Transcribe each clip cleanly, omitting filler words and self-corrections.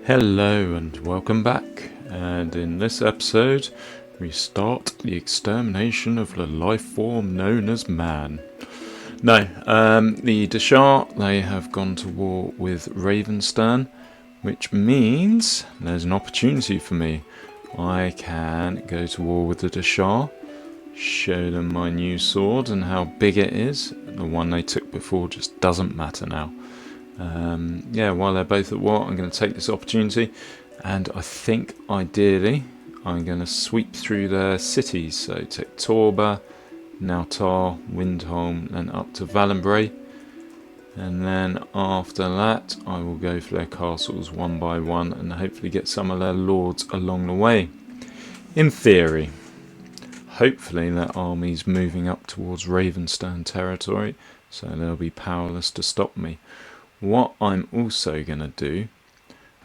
Hello and welcome back, and in this episode we start the extermination of the life form known as man. No, the Deshar, they have gone to war with Ravenstern, which means there's an opportunity for me. I can go to war with the Deshar, show them my new sword and how big it is. The one they took before just doesn't matter now. While they're both at war, I'm going to take this opportunity, and I think ideally I'm going to sweep through their cities. So take Torba, Nautar, Windholm, and up to Valenbray, and then after that I will go for their castles one by one and hopefully get some of their lords along the way. In theory, hopefully their army's moving up towards Ravenstern territory, so they'll be powerless to stop me. What I'm also going to do,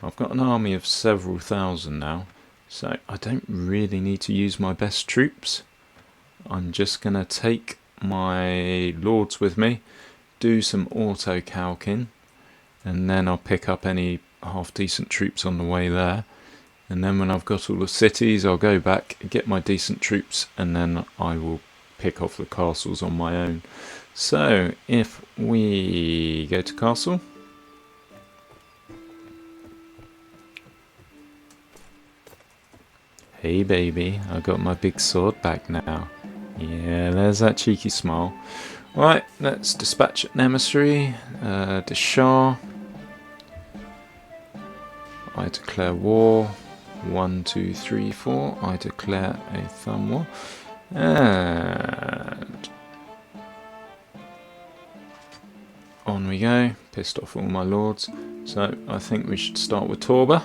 I've got an army of several thousand now, so I don't really need to use my best troops. I'm just going to take my lords with me, do some auto-calking, and then I'll pick up any half-decent troops on the way there. And then when I've got all the cities, I'll go back, get my decent troops, and then I will pick off the castles on my own. So, if we go to castle. Hey baby, I got my big sword back now. Yeah, there's that cheeky smile. Right, let's dispatch an emissary. Deshar. I declare war. 1, 2, 3, 4. I declare a thumb war. And on we go. Pissed off all my lords. So I think we should start with Torba.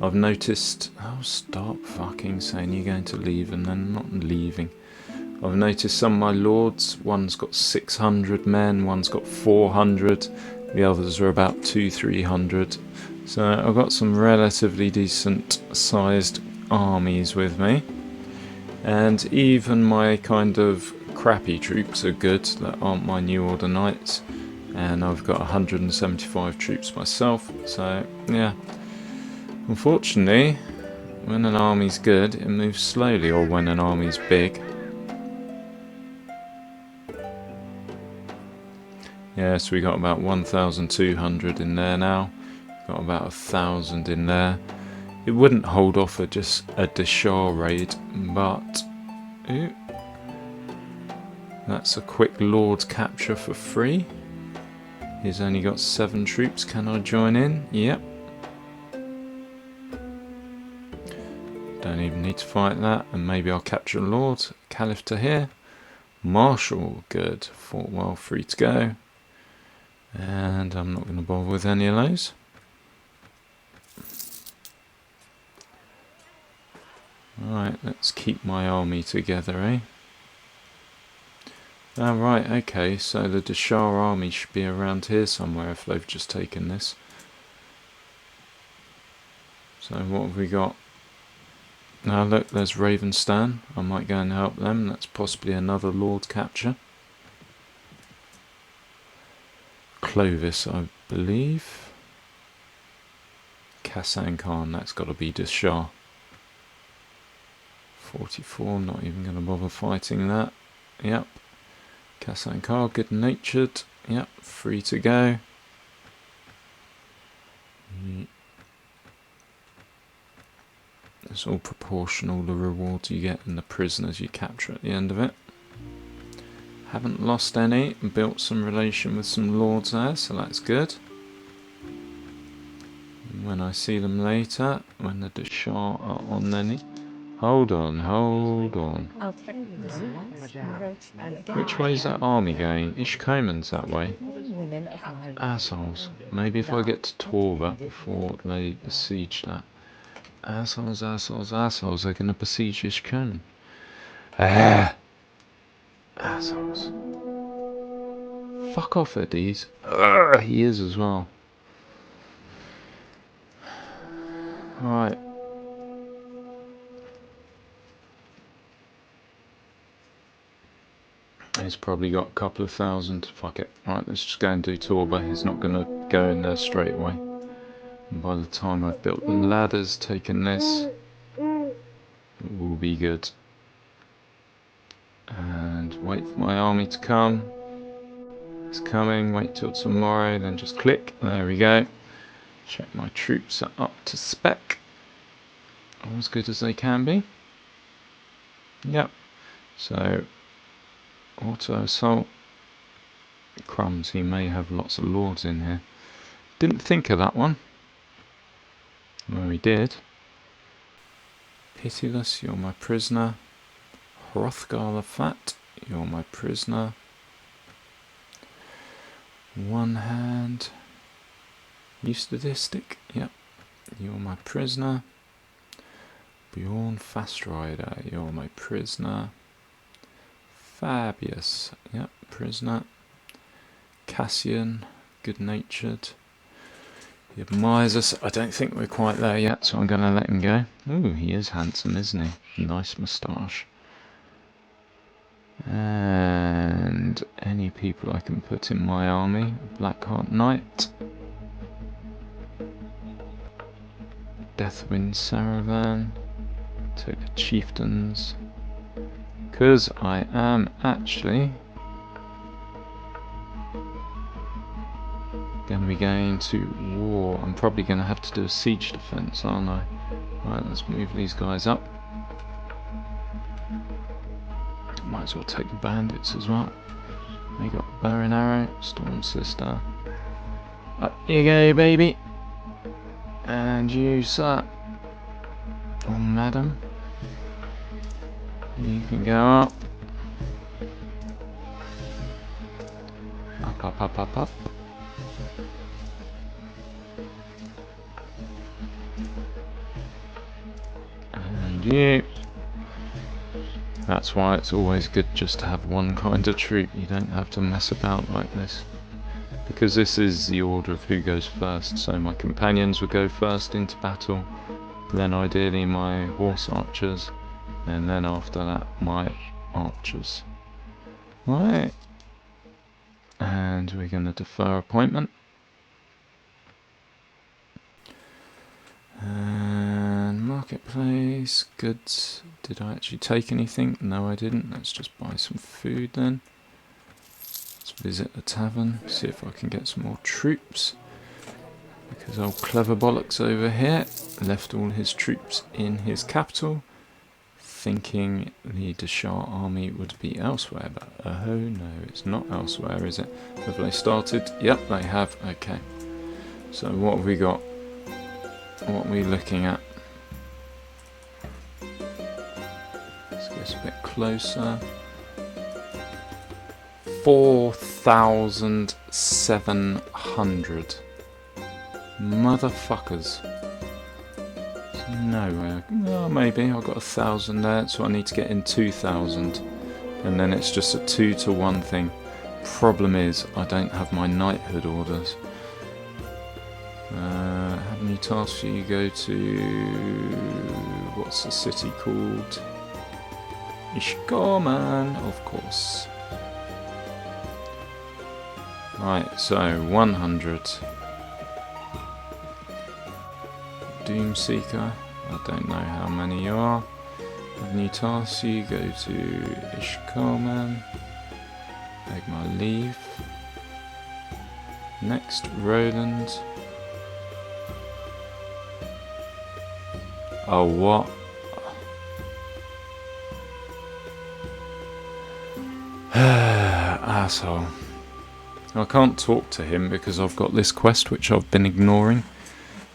I've noticed... Oh, stop fucking saying you're going to leave and then not leaving. I've noticed some of my lords, one's got 600 men, one's got 400, the others are about 200-300. So I've got some relatively decent sized armies with me. And even my kind of crappy troops are good, that aren't my New Order Knights. And I've got 175 troops myself, so yeah. Unfortunately, when an army's good, it moves slowly, or when an army's big. Yeah, so we got about 1,200 in there now. Got about 1,000 in there. It wouldn't hold off just a Deshar raid, but ooh, that's a quick lord capture for free. He's only got 7 troops. Can I join in? Yep. Don't even need to fight that, and maybe I'll capture a lord. Caliph to here. Marshal, good. Fort well, free to go. And I'm not going to bother with any of those. Right, let's keep my army together, eh? Right, okay, so the Deshar army should be around here somewhere if they've just taken this. So what have we got? Now look, there's Ravenstern. I might go and help them. That's possibly another lord capture. Clovis, I believe. Kasan Khan, that's got to be Deshar. 44, not even going to bother fighting that. Yep. Kasan Khan, good natured. Yep, free to go. It's all proportional, the rewards you get and the prisoners you capture at the end of it. Haven't lost any, built some relation with some lords there, so that's good. And when I see them later, when the Deshar are on their knee. Hold on. Which way is that army going? Ishkomen's that way. Assholes. Maybe if I get to Torba before they besiege that. Assholes, they're going to besiege Ishkomen. Assholes. Fuck off, Eddies. He is as well. Right. He's probably got a couple of 1,000. Fuck it. Right, let's just go and do Torba. He's not going to go in there straight away. And by the time I've built the ladders, taken this, it will be good. And wait for my army to come. It's coming, wait till tomorrow, then just click. There we go. Check my troops are up to spec. All as good as they can be. Yep. So, auto assault. Crumbs, he may have lots of lords in here. Didn't think of that one. Well, he did. Pitiless, you're my prisoner. Hrothgar the Fat, you're my prisoner. One hand. Eustadistic, yep, you're my prisoner. Bjorn Fastrider, you're my prisoner. Fabius, yep, prisoner. Cassian, good-natured. He admires us. I don't think we're quite there yet, so I'm going to let him go. Ooh, he is handsome, isn't he? Nice moustache. And any people I can put in my army. Blackheart Knight. Deathwind Saravan. Take the chieftains. Because I am actually going to be going to war. I'm probably going to have to do a siege defense, aren't I? Right, let's move these guys up. Might as well take the bandits as well. They got bow and arrow, Storm Sister. Up you go, baby. And you, sir. Or madam. You can go up. Up, up, up, up, up. And you. That's why it's always good just to have one kind of troop. You don't have to mess about like this. Because this is the order of who goes first. So my companions would go first into battle. Then ideally my horse archers. And then after that my archers. Right. And we're going to defer appointment. And marketplace, goods. Did I actually take anything? No, I didn't. Let's just buy some food then. Let's visit the tavern, see if I can get some more troops. Because old clever bollocks over here left all his troops in his capital, thinking the Deshart army would be elsewhere. But oh no, it's not elsewhere, is it? Have they started? Yep, they have. Okay. So what have we got? What are we looking at? Let's get a bit closer. 4,700. Motherfuckers. No way. Well, maybe. I've got 1,000 there, so I need to get in 2,000. And then it's just a 2-to-1 thing. Problem is, I don't have my knighthood orders. How many tasks do you go to? What's the city called? Ishkoman, of course. Right, so 100. Doomseeker, I don't know how many you are. How many tasks you go to Ishkoman. Beg my leave. Next, Roland. Oh, what? Asshole. I can't talk to him because I've got this quest which I've been ignoring.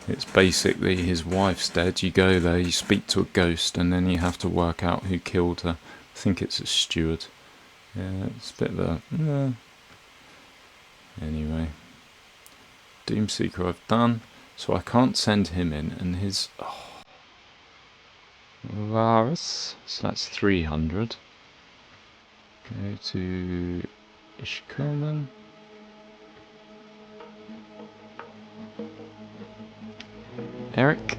It's basically his wife's dead. You go there, you speak to a ghost, and then you have to work out who killed her. I think it's a steward. Yeah, it's a bit of a... Anyway. Doomseeker I've done. So I can't send him in, and his... Varus, so that's 300. Go to Ishkoman. Eric.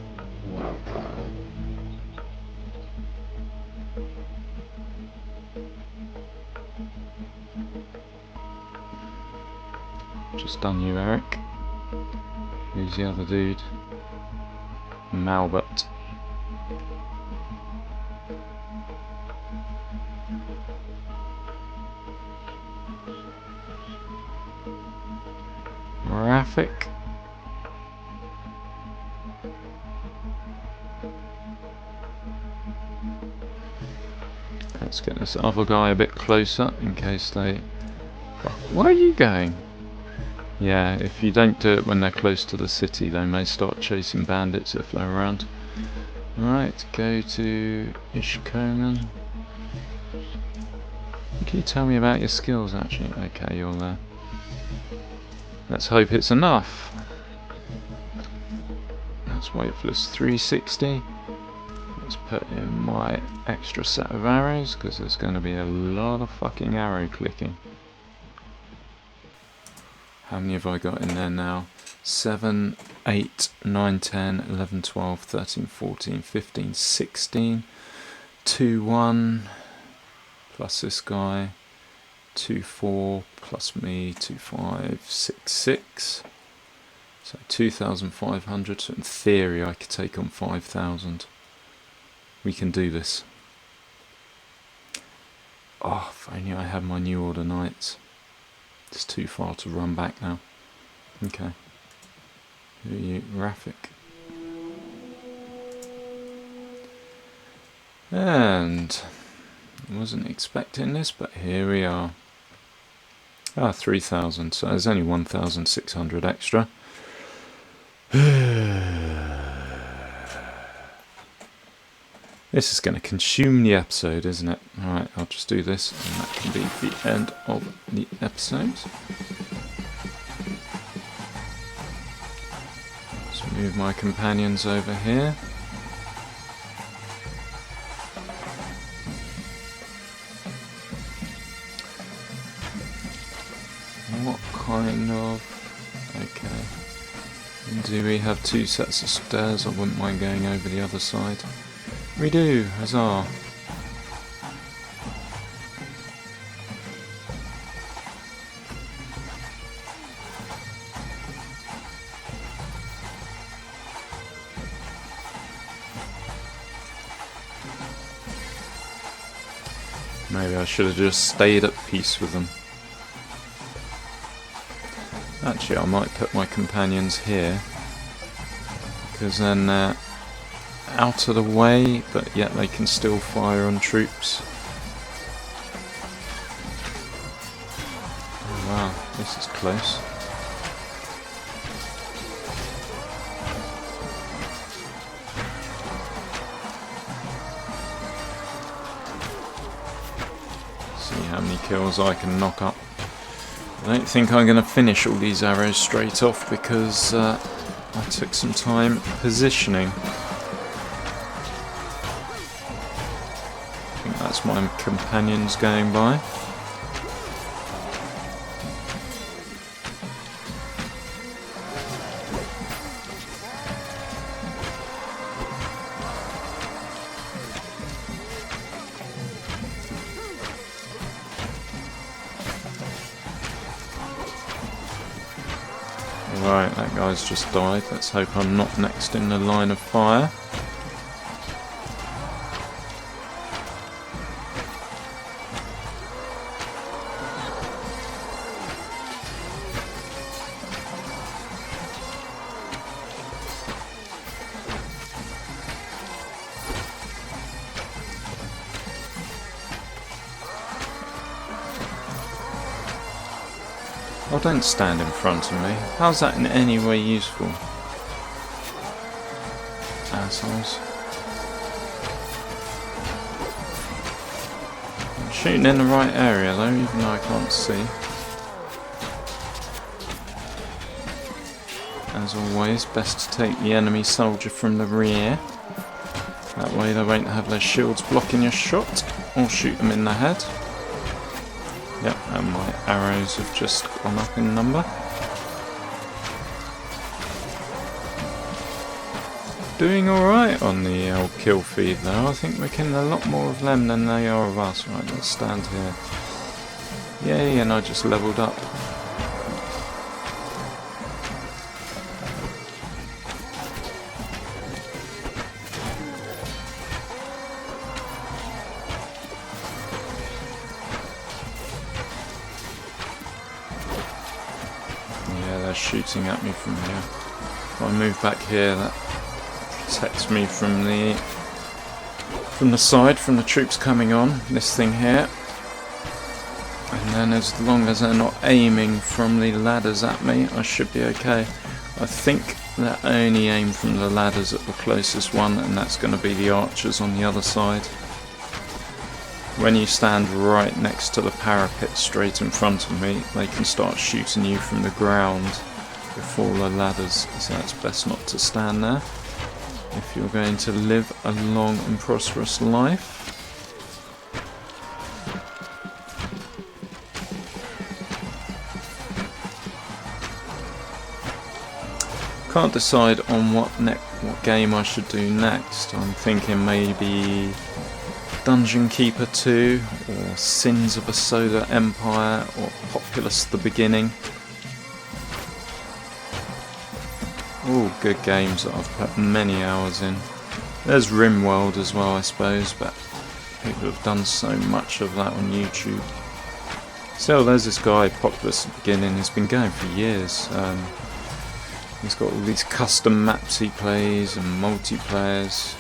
Just done you, Eric. Go Who's the other dude? Malbut. Graphic. Let's get this other guy a bit closer in case they... Where are you going? Yeah, if you don't do it when they're close to the city, they may start chasing bandits if they're around. Right, go to Ishkomen. Can you tell me about your skills actually? Okay, you're there. Let's hope it's enough. Let's wait for this 360. Let's put in my extra set of arrows because there's going to be a lot of fucking arrow clicking. How many have I got in there now? 7, 8, 9, 10, 11, 12, 13, 14, 15, 16, 2, 1, plus this guy, 2, 4, plus me, 2, 5, 6, 6. So 2,500, so in theory I could take on 5,000. We can do this. Oh, if only I had my New Order Knights. It's too far to run back now. Okay. Who are you? Rafik. And I wasn't expecting this, but here we are. 3,000, so there's only 1,600 extra. This is going to consume the episode, isn't it? Alright, I'll just do this, and that can be the end of the episode. Let's move my companions over here. What kind of... Okay. Do we have 2 sets of stairs? I wouldn't mind going over the other side. We do, huzzah. Maybe I should have just stayed at peace with them. Actually, I might put my companions here, because then they're out of the way, but yet they can still fire on troops. Oh wow, this is close. See how many kills I can knock up. I don't think I'm going to finish all these arrows straight off because I took some time positioning. I think that's my companions going by. Right, that guy's just died. Let's hope I'm not next in the line of fire. Oh, don't stand in front of me. How's that in any way useful? Assholes. I'm shooting in the right area though, even though I can't see. As always, best to take the enemy soldier from the rear. That way they won't have their shields blocking your shot, or shoot them in the head. Yep, and my arrows have just gone up in number. Doing alright on the old kill feed though. I think we're killing a lot more of them than they are of us. Right, let's stand here. Yay, and I just leveled up. shooting at me from here. If I move back here, that protects me from the side, from the troops coming on. This thing here. And then as long as they're not aiming from the ladders at me, I should be okay. I think they only aim from the ladders at the closest one, and that's going to be the archers on the other side. When you stand right next to the parapet straight in front of me, they can start shooting you from the ground before the ladders, so it's best not to stand there if you're going to live a long and prosperous life. Can't decide on what game I should do next. I'm thinking maybe Dungeon Keeper 2 or Sins of a Solar Empire or Populous the Beginning. All good games that I've put many hours in. There's RimWorld as well, I suppose, but people have done so much of that on YouTube. Still, there's this guy, Populous at the Beginning, he's been going for years. He's got all these custom maps he plays and multiplayers.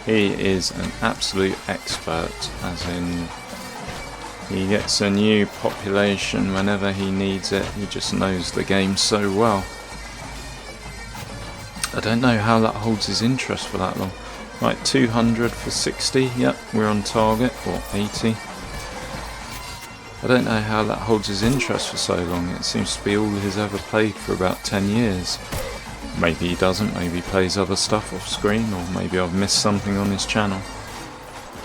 He is an absolute expert, as in he gets a new population whenever he needs it. He just knows the game so well. I don't know how that holds his interest for that long. Right, 200 for 60, yep, we're on target, or 80. I don't know how that holds his interest for so long. It seems to be all he's ever played for about 10 years. Maybe he doesn't, maybe he plays other stuff off screen, or maybe I've missed something on his channel.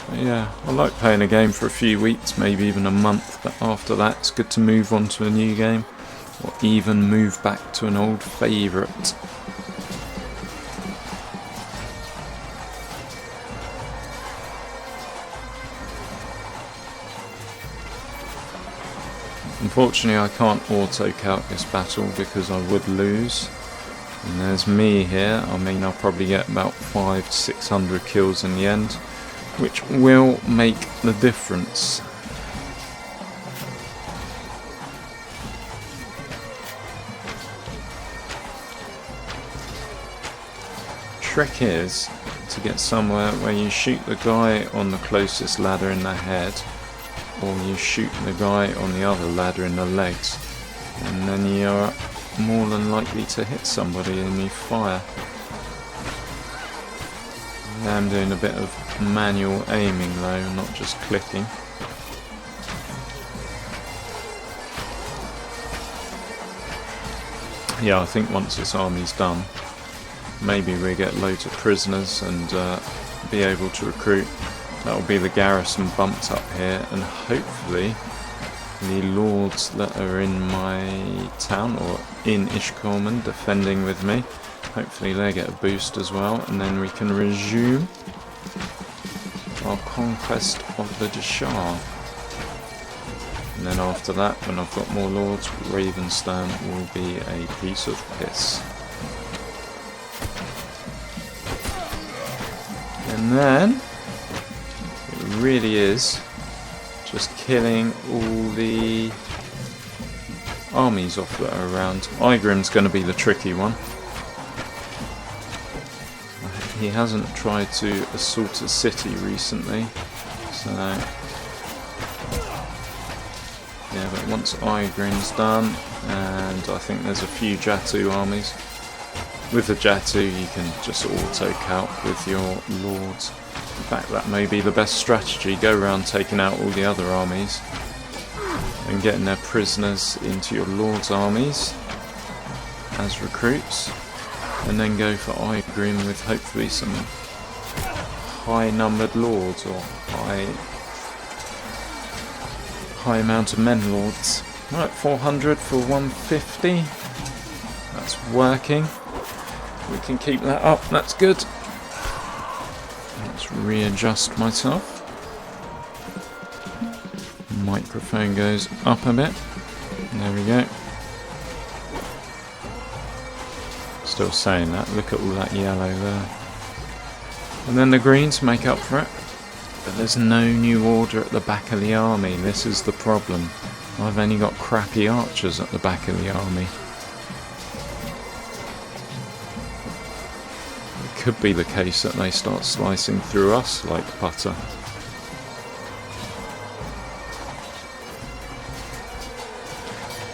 But yeah, I like playing a game for a few weeks, maybe even a month, but after that it's good to move on to a new game, or even move back to an old favourite. Unfortunately, I can't auto-calc this battle because I would lose. And there's me here. I mean, I'll probably get about 500 to 600 kills in the end, which will make the difference. Trick is to get somewhere where you shoot the guy on the closest ladder in the head, or you shoot the guy on the other ladder in the legs, and then you're more than likely to hit somebody and you fire. I am doing a bit of manual aiming though, not just clicking. Yeah, I think once this army's done, maybe we get loads of prisoners and be able to recruit. That'll be the garrison bumped up here, and hopefully the lords that are in my town or in Ishkolman defending with me, hopefully they get a boost as well, and then we can resume our conquest of the Deshard. And then after that, when I've got more lords, Ravenstone will be a piece of piss. And then it really is just killing all the armies off that are around. Igrim's going to be the tricky one. He hasn't tried to assault a city recently, so yeah, but once Igrim's done, and I think there's a few Jatu armies. With the Jatu you can just auto-calc with your lords. In fact, that may be the best strategy. Go around taking out all the other armies and getting their prisoners into your lord's armies as recruits, and then go for Igrim with hopefully some high numbered lords or high amount of men lords. Right, 400 for 150. That's working. We can keep that up, that's good. Let's readjust myself. Microphone goes up a bit. There we go. Still saying that, look at all that yellow there. And then the greens make up for it. But there's no new order at the back of the army, this is the problem. I've only got crappy archers at the back of the army. could be the case that they start slicing through us like butter.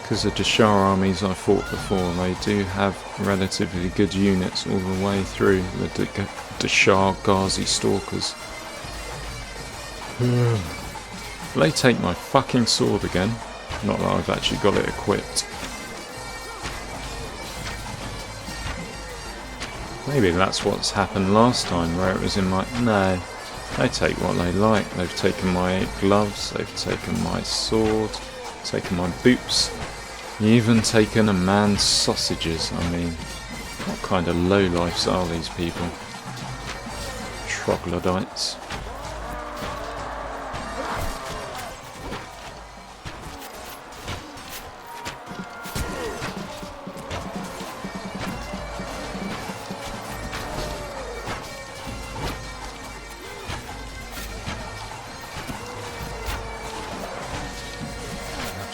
Because the Dashar armies I fought before, they do have relatively good units all the way through, the Dashar Ghazi Stalkers. They take my fucking sword again. Not that I've actually got it equipped. Maybe that's what's happened last time, where it was in my... No, they take what they like. They've taken my gloves, they've taken my sword, taken my boots, even taken a man's sausages. I mean, what kind of lowlifes are these people? Troglodytes.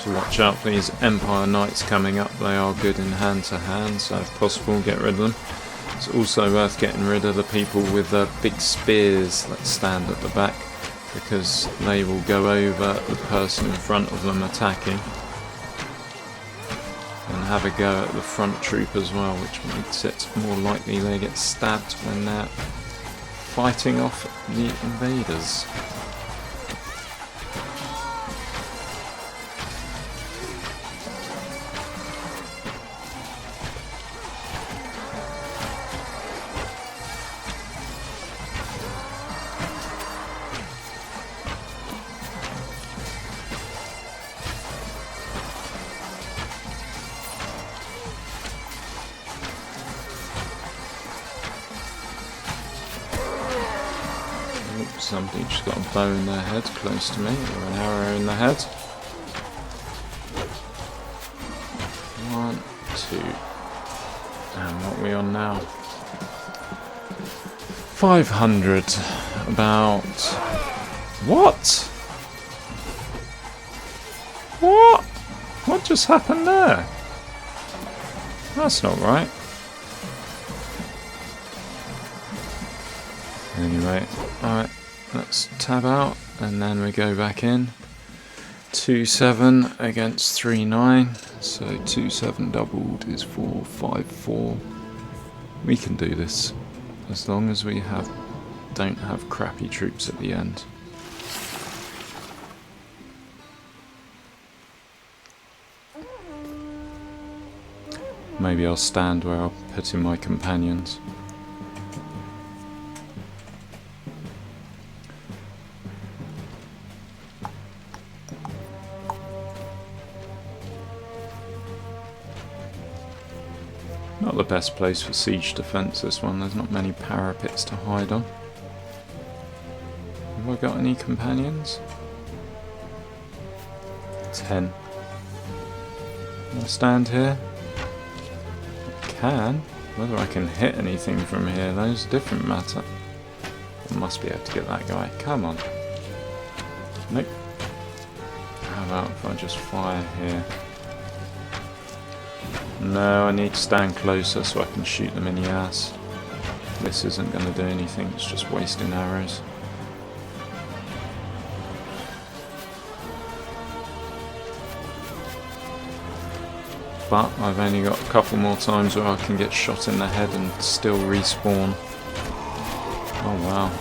Watch out for these Empire Knights coming up. They are good in hand to hand, so if possible get rid of them. It's also worth getting rid of the people with the big spears that stand at the back, because they will go over the person in front of them attacking and have a go at the front troop as well, which makes it more likely they get stabbed when they're fighting off the invaders. Somebody just got a bow in their head close to me, or an arrow in the head. 1, 2, and what are we on now? 500. About... What? What? What just happened there? That's not right. Anyway, alright. Let's tab out and then we go back in. 2-7 against 3-9, so 2-7 doubled is 4-5-4. We can do this as long as we don't have crappy troops at the end. Maybe I'll stand where I'll put in my companions. Not the best place for siege defence, this one. There's not many parapets to hide on. Have I got any companions? 10. Can I stand here? I can. Whether I can hit anything from here, though, is a different matter. I must be able to get that guy. Come on. Nope. How about if I just fire here? No, I need to stand closer so I can shoot them in the ass. This isn't going to do anything, it's just wasting arrows. But I've only got a couple more times where I can get shot in the head and still respawn. Oh wow.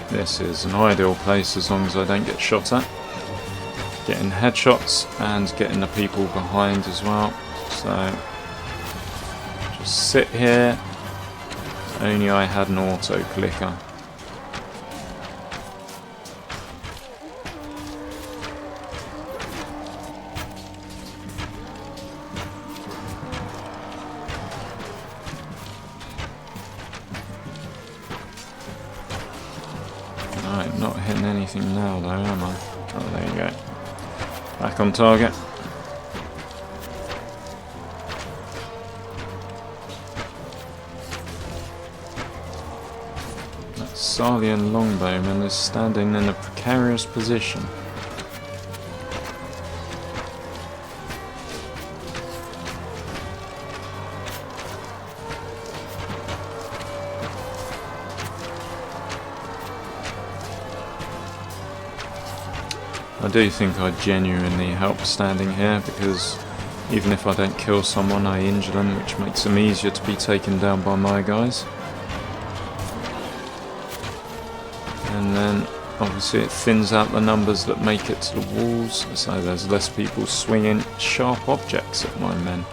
This is an ideal place as long as I don't get shot at. Getting headshots and getting the people behind as well. So just sit here. If only I had an auto clicker. Right, not hitting anything now though, am I? Oh, there you go. Back on target. That Salian longbowman is standing in a precarious position. I do think I genuinely help standing here, because even if I don't kill someone, I injure them, which makes them easier to be taken down by my guys. And then obviously it thins out the numbers that make it to the walls, so there's less people swinging sharp objects at my men.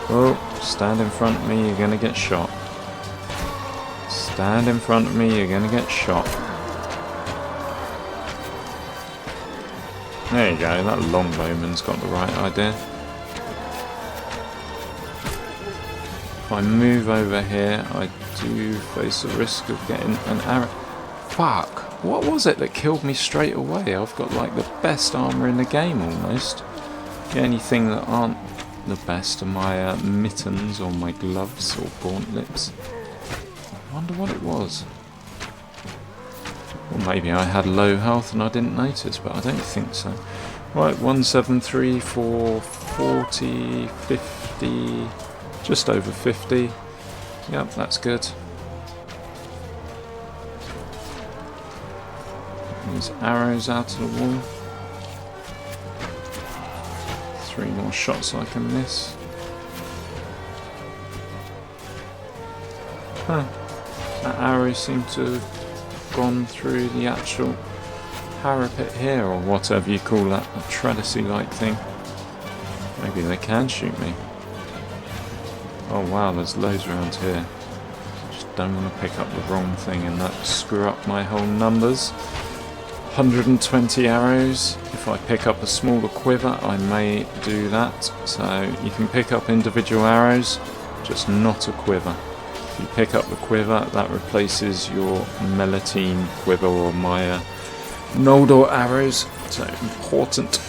Oh, stand in front of me, you're gonna get shot. Stand in front of me, you're gonna get shot. There you go, that longbowman's got the right idea. If I move over here, I do face the risk of getting an arrow. Fuck, what was it that killed me straight away? I've got like the best armour in the game almost. The only thing that aren't the best are my mittens or my gloves or gauntlets. I wonder what it was. Or maybe I had low health and I didn't notice, but I don't think so. Right, 173 for 40, 50, just over 50. Yep, that's good. There's arrows out of the wall. 3 more shots I can miss. Huh. That arrow seemed to have gone through the actual parapet here, or whatever you call that, a trellisy-like thing. Maybe they can shoot me. Oh wow, there's loads around here. Just don't want to pick up the wrong thing and that screw up my whole numbers. 120 arrows. If I pick up a smaller quiver, I may do that. So you can pick up individual arrows, just not a quiver. If you pick up the quiver, that replaces your Melitine quiver or my Noldor arrows. So important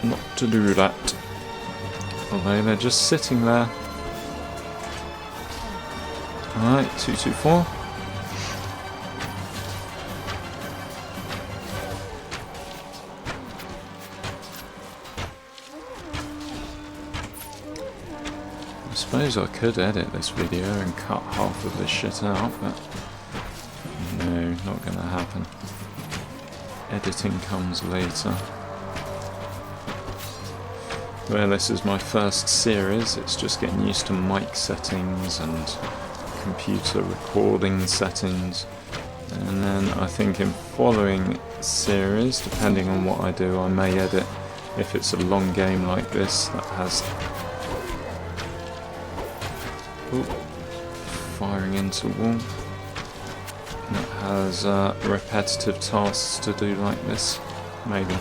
not to do that. Although they're just sitting there. Alright, 224. I suppose I could edit this video and cut half of this shit out, but no, not gonna happen. Editing comes later. Well, this is my first series, it's just getting used to mic settings and computer recording settings, and then I think in following series, depending on what I do, I may edit, if it's a long game like this that has firing into wall, that has repetitive tasks to do like this, maybe.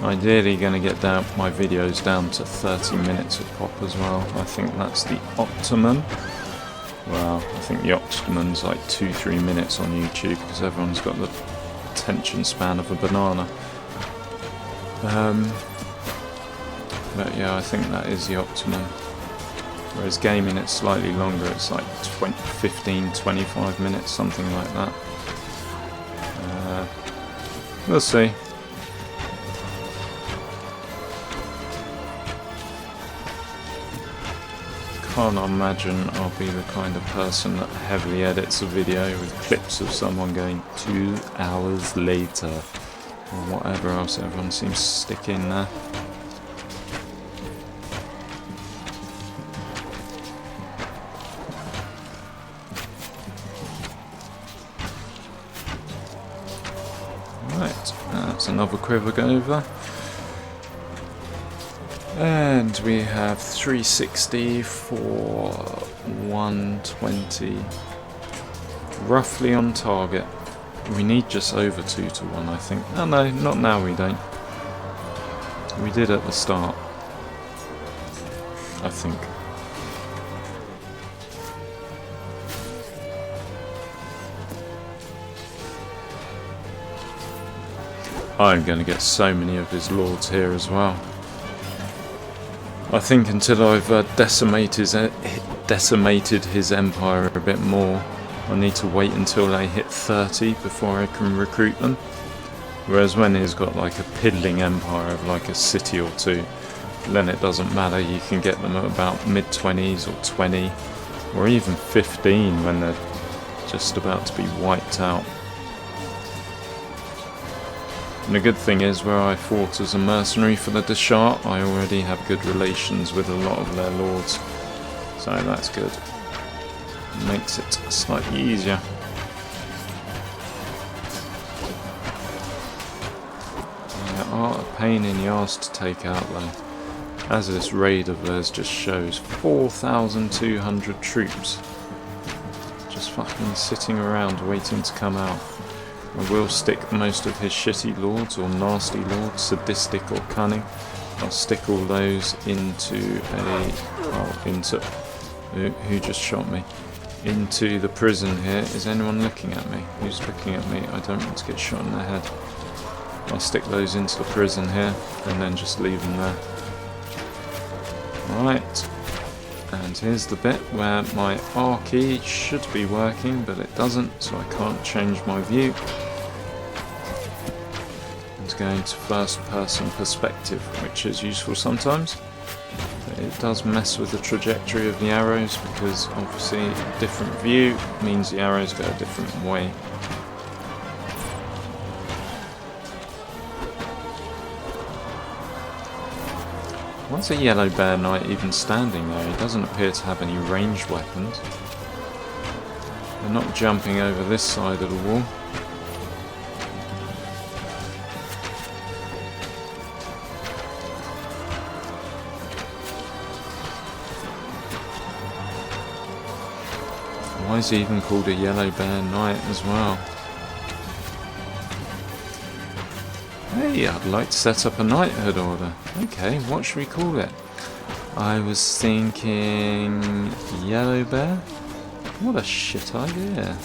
Ideally going to get down my videos down to 30 minutes of pop as well. I think that's the optimum. Well, I think the optimum's like 2-3 minutes on YouTube, because everyone's got the attention span of a banana. But yeah, I think that is the optimum. Whereas gaming, it's slightly longer, it's like 15-25 minutes, something like that. We'll see. Can't imagine I'll be the kind of person that heavily edits a video with clips of someone going 2 hours later, or whatever else everyone seems to stick in there. Right, that's another quiver over. And we have 360 for 120. Roughly on target. We need just over 2 to 1, I think. Oh no, not now we don't. We did at the start, I think. I'm going to get so many of his lords here as well. I think until I've decimated his empire a bit more, I need to wait until they hit 30 before I can recruit them. Whereas when he's got like a piddling empire of like a city or two, then it doesn't matter. You can get them at about mid-20s or 20 or even 15 when they're just about to be wiped out. And the good thing is, where I fought as a mercenary for the Deshart, I already have good relations with a lot of their lords, so that's good. It makes it slightly easier. They are a pain in the arse to take out though, as this raid of theirs just shows. 4,200 troops just fucking sitting around waiting to come out. I will stick most of his shitty lords or nasty lords, sadistic or cunning. I'll stick all those into who just shot me? Into the prison here. Is anyone looking at me? Who's looking at me? I don't want to get shot in the head. I'll stick those into the prison here and then just leave them there. Right. And here's the bit where my R key should be working, but it doesn't, so I can't change my view. It's going to first person perspective, which is useful sometimes. But it does mess with the trajectory of the arrows, because obviously a different view means the arrows go a different way. Why's a yellow bear knight even standing there? He doesn't appear to have any ranged weapons. They're not jumping over this side of the wall. Why is he even called a yellow bear knight as well? Hey, I'd like to set up a knighthood order. Okay, what should we call it? I was thinking yellow bear? What a shit idea.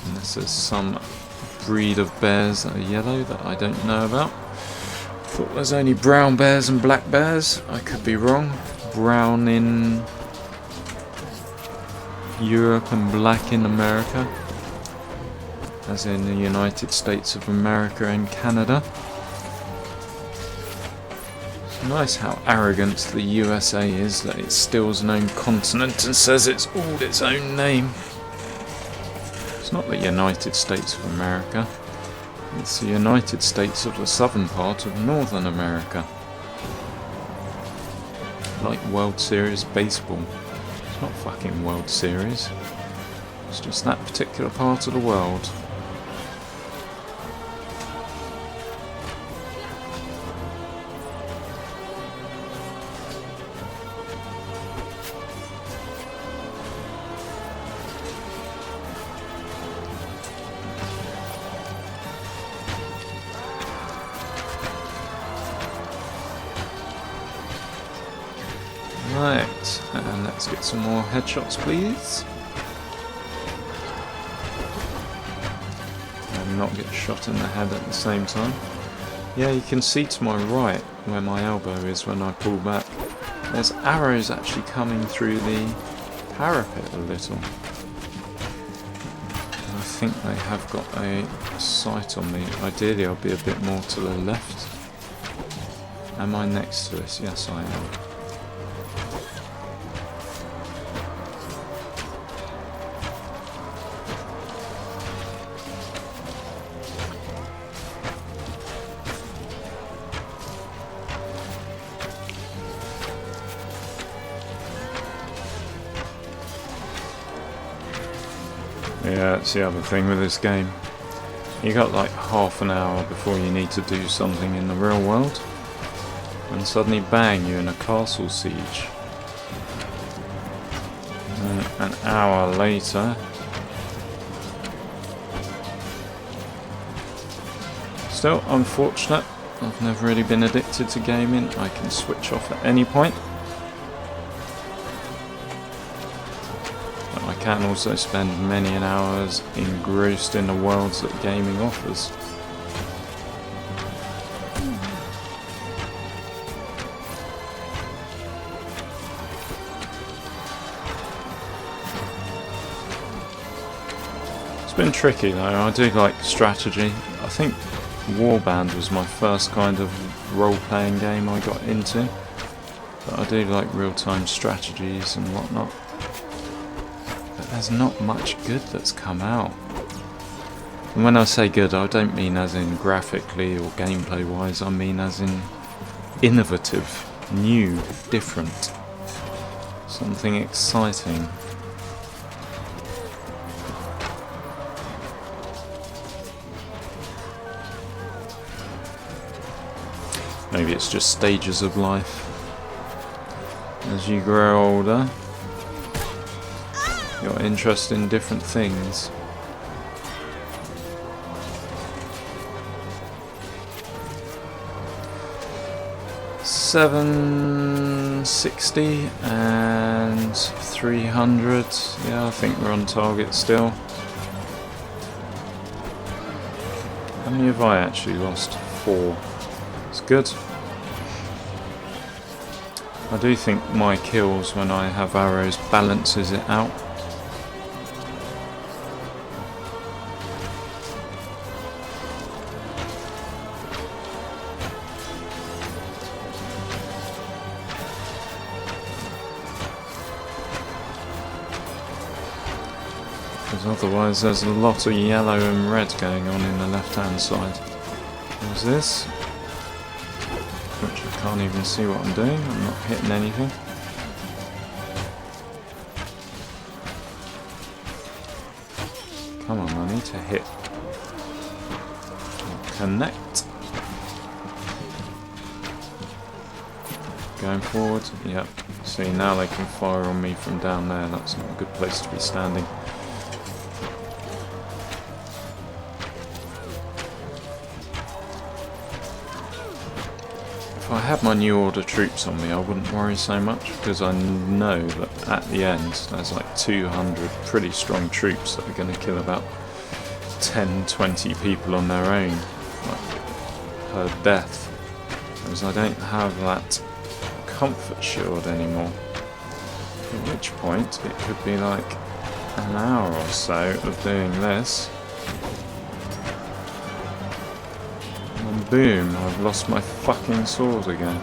Unless there's some breed of bears that are yellow that I don't know about. Thought there's only brown bears and black bears. I could be wrong. Brown in Europe and black in America, as in the United States of America and Canada. It's nice how arrogant the USA is, that it steals an own continent and says it's all its own name. It's not the United States of America, it's the United States of the southern part of Northern America. Like World Series baseball. It's not fucking World Series. It's just that particular part of the world. Right, and let's get some more headshots, please. And not get shot in the head at the same time. Yeah, you can see to my right where my elbow is when I pull back. There's arrows actually coming through the parapet a little. And I think they have got a sight on me. Ideally, I'll be a bit more to the left. Am I next to this? Yes, I am. Yeah, that's the other thing with this game. You got like half an hour before you need to do something in the real world, and suddenly bang, you're in a castle siege. And an hour later, still unfortunate. I've never really been addicted to gaming. I can switch off at any point. I can also spend many an hours engrossed in the worlds that gaming offers. It's been tricky though. I do like strategy. I think Warband was my first kind of role-playing game I got into. But I do like real-time strategies and whatnot. But there's not much good that's come out. And when I say good, I don't mean as in graphically or gameplay-wise, I mean as in innovative, new, different. Something exciting. Maybe it's just stages of life. As you grow older, your interest in different things. $760 and 300. Yeah, I think we're on target still. How many have I actually lost? 4. It's good. I do think my kills when I have arrows balances it out. Because otherwise there's a lot of yellow and red going on in the left hand side. There's this, which I can't even see what I'm doing. I'm not hitting anything. Come on, I need to hit. Connect. Going forward. Yep. See, now they can fire on me from down there. That's not a good place to be standing. If I had my new order troops on me, I wouldn't worry so much, because I know that at the end there's like 200 pretty strong troops that are going to kill about 10-20 people on their own, like, per death. Whereas I don't have that comfort shield anymore. At which point it could be like an hour or so of doing this. And boom, I've lost my fucking sword again.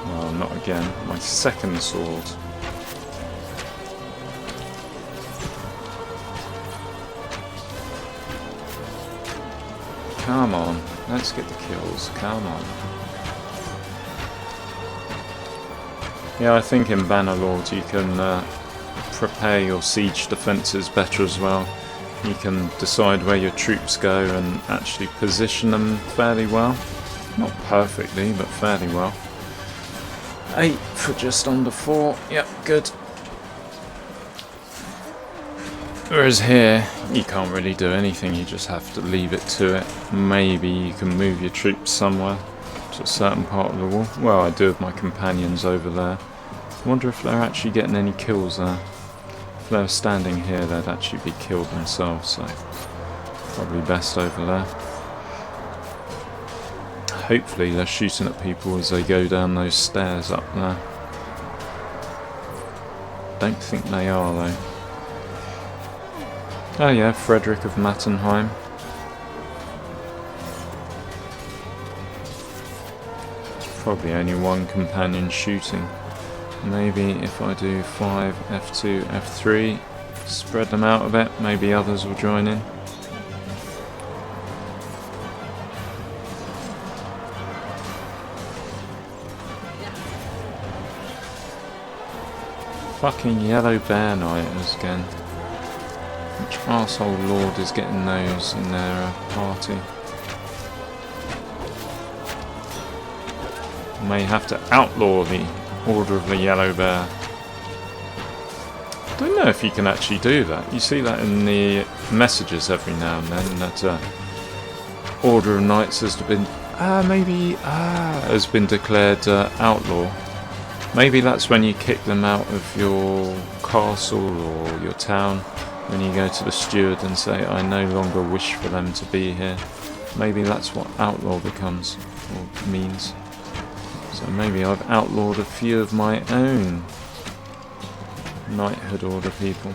Well, not again, my second sword. Come on, let's get the kills, come on. Yeah, I think in Bannerlord you can prepare your siege defences better as well. You can decide where your troops go and actually position them fairly well. Not perfectly, but fairly well. 8 for just under 4, yep, good. Whereas here, you can't really do anything, you just have to leave it to it. Maybe you can move your troops somewhere to a certain part of the wall. Well, I do with my companions over there. I wonder if they're actually getting any kills there. If they were standing here, they'd actually be killed themselves, so probably best over there. Hopefully they're shooting at people as they go down those stairs up there. Don't think they are though. Oh yeah, Frederick of Mattenheim. There's probably only one companion shooting. Maybe if I do 5, F2, F3, spread them out a bit, maybe others will join in. Fucking yellow bear nighters again. Which arsehole lord is getting those in their party? May have to outlaw the Order of the Yellow Bear. I don't know if you can actually do that. You see that in the messages every now and then, that Order of Knights has been has been declared outlaw. Maybe that's when you kick them out of your castle or your town, when you go to the steward and say, I no longer wish for them to be here. Maybe that's what outlaw becomes, or means. So maybe I've outlawed a few of my own knighthood order people.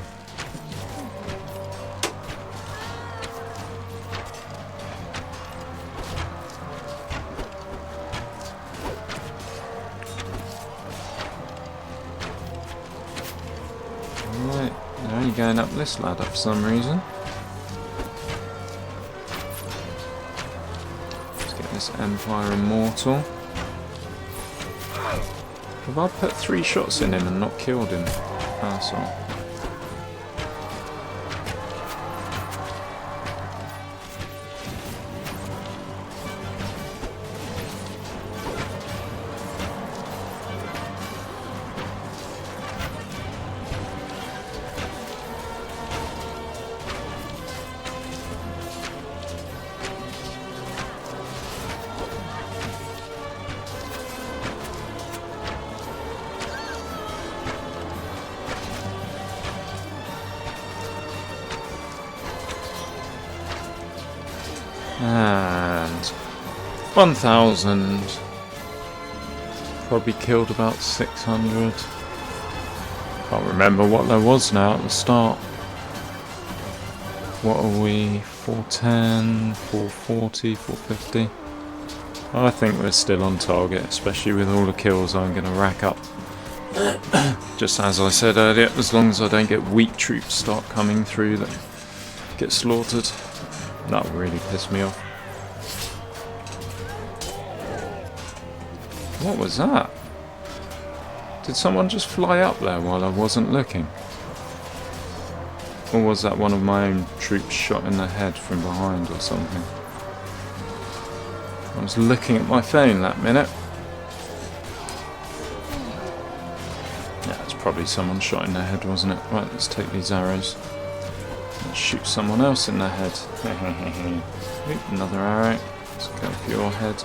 going up this ladder for some reason. Let's get this Empire Immortal. Have I put 3 shots in him and not killed him? Asshole. And 1,000. Probably killed about 600. Can't remember what there was now at the start. What are we? 410, 440, 450. I think we're still on target, especially with all the kills I'm going to rack up. Just as I said earlier, as long as I don't get weak troops start coming through that get slaughtered. That would really piss me off. What was that? Did someone just fly up there while I wasn't looking? Or was that one of my own troops shot in the head from behind or something? I was looking at my phone that minute. Yeah, it's probably someone shot in the head, wasn't it? Right, let's take these arrows. Let's shoot someone else in the head. Oop, another arrow. Let's go for your head.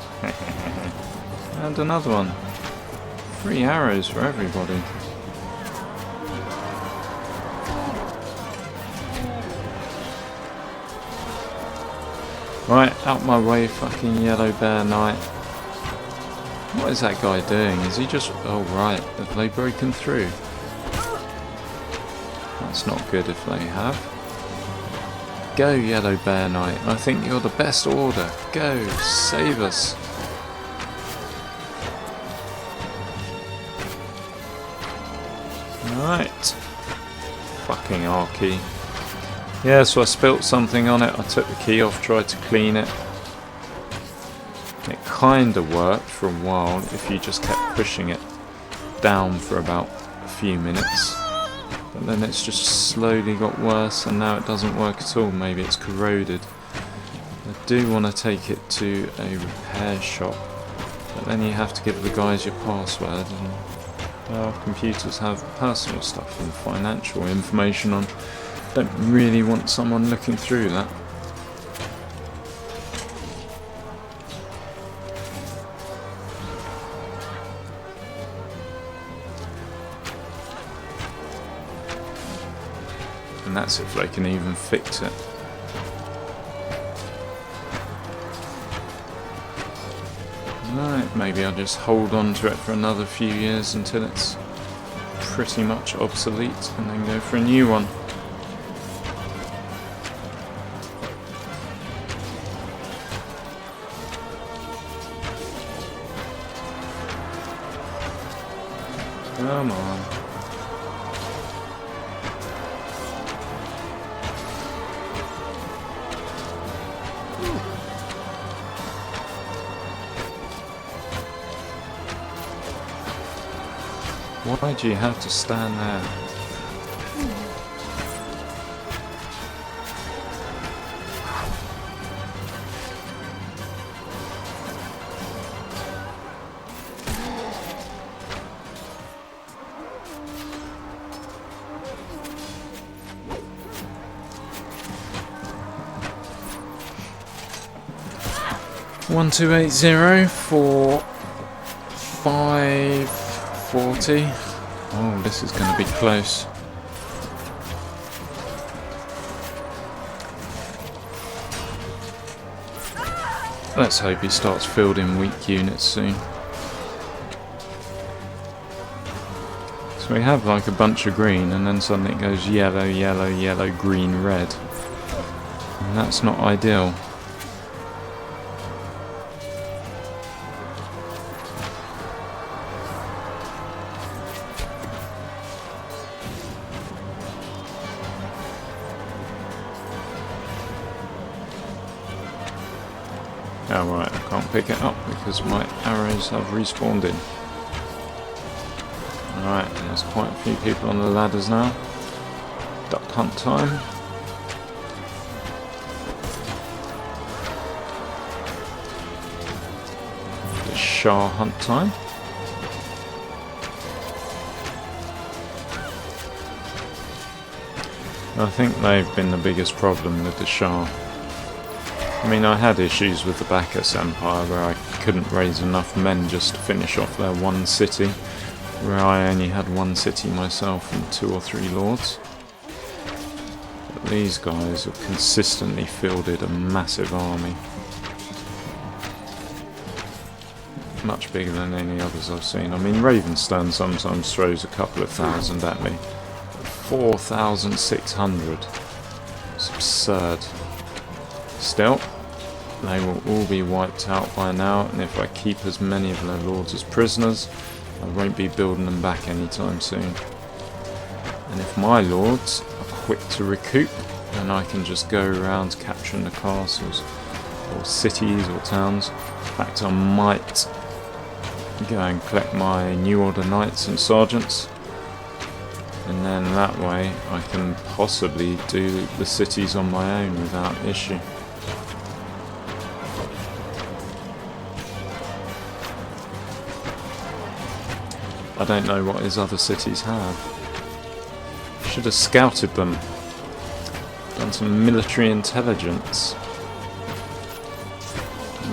And another one. 3 arrows for everybody. Right, out my way, fucking Yellow Bear Knight. What is that guy doing? Is he just... Oh right, have they broken through? That's not good if they have. Go, Yellow Bear Knight. I think you're the best order. Go, save us. Right. Fucking R-key. Yeah, so I spilt something on it. I took the key off, tried to clean it. It kinda worked for a while if you just kept pushing it down for about a few minutes. But then it's just slowly got worse and now it doesn't work at all. Maybe it's corroded. I do want to take it to a repair shop, but then you have to give the guys your password, and well, computers have personal stuff and financial information on. Don't really want someone looking through that. And that's if they can even fix it. Right, maybe I'll just hold on to it for another few years until it's pretty much obsolete and then go for a new one. Come on. Why do you have to stand there? One 280 for 540. Oh, this is going to be close. Let's hope he starts fielding weak units soon. So we have like a bunch of green and then suddenly it goes yellow, yellow, yellow, green, red. And that's not ideal. Alright, I can't pick it up because my arrows have respawned in. Alright, there's quite a few people on the ladders now. Duck hunt time. The Shah hunt time. I think they've been the biggest problem with the Shah. I mean, I had issues with the Bacchus Empire where I couldn't raise enough men just to finish off their one city, where I only had one city myself and 2 or 3 lords. But these guys have consistently fielded a massive army. Much bigger than any others I've seen. I mean, Ravenstone sometimes throws a couple of thousand at me. 4,600. It's absurd. Still, they will all be wiped out by now, and if I keep as many of their lords as prisoners, I won't be building them back anytime soon. And if my lords are quick to recoup, then I can just go around capturing the castles, or cities, or towns. In fact, I might go and collect my New Order Knights and Sergeants, and then that way I can possibly do the cities on my own without issue. I don't know what his other cities have. Should have scouted them. Done some military intelligence.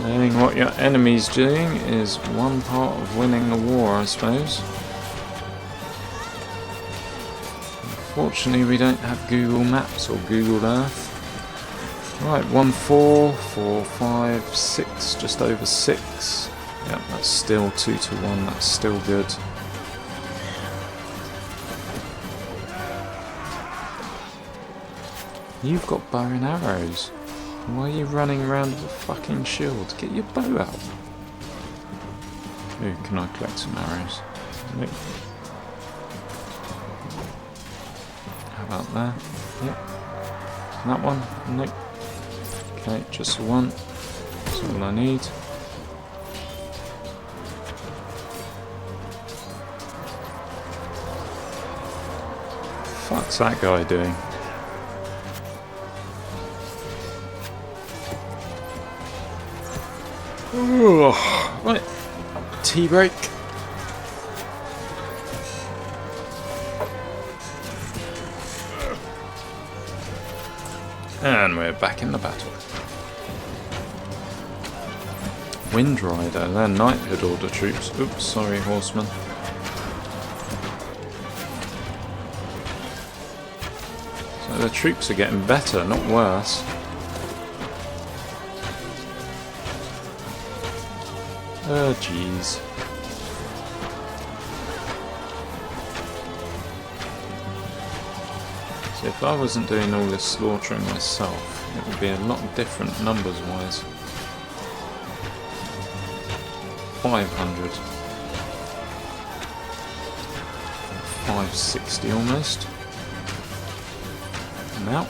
Knowing what your enemy's doing is one part of winning the war, I suppose. Unfortunately, we don't have Google Maps or Google Earth. Right, 1, 4, 4, 5, 6, just over 6. Yep, that's still 2 to 1, that's still good. You've got bow and arrows. Why are you running around with a fucking shield? Get your bow out. Ooh, can I collect some arrows? Nope. How about there? Yep. That one? Nope. Okay, just the one. That's all I need. Fuck's that guy doing? Right, tea break. And we're back in the battle. Wind Rider, they're Knighthood Order troops. Oops, sorry, horsemen. So the troops are getting better, not worse. Oh jeez. So if I wasn't doing all this slaughtering myself, it would be a lot different numbers wise. 500. 560 almost. Now.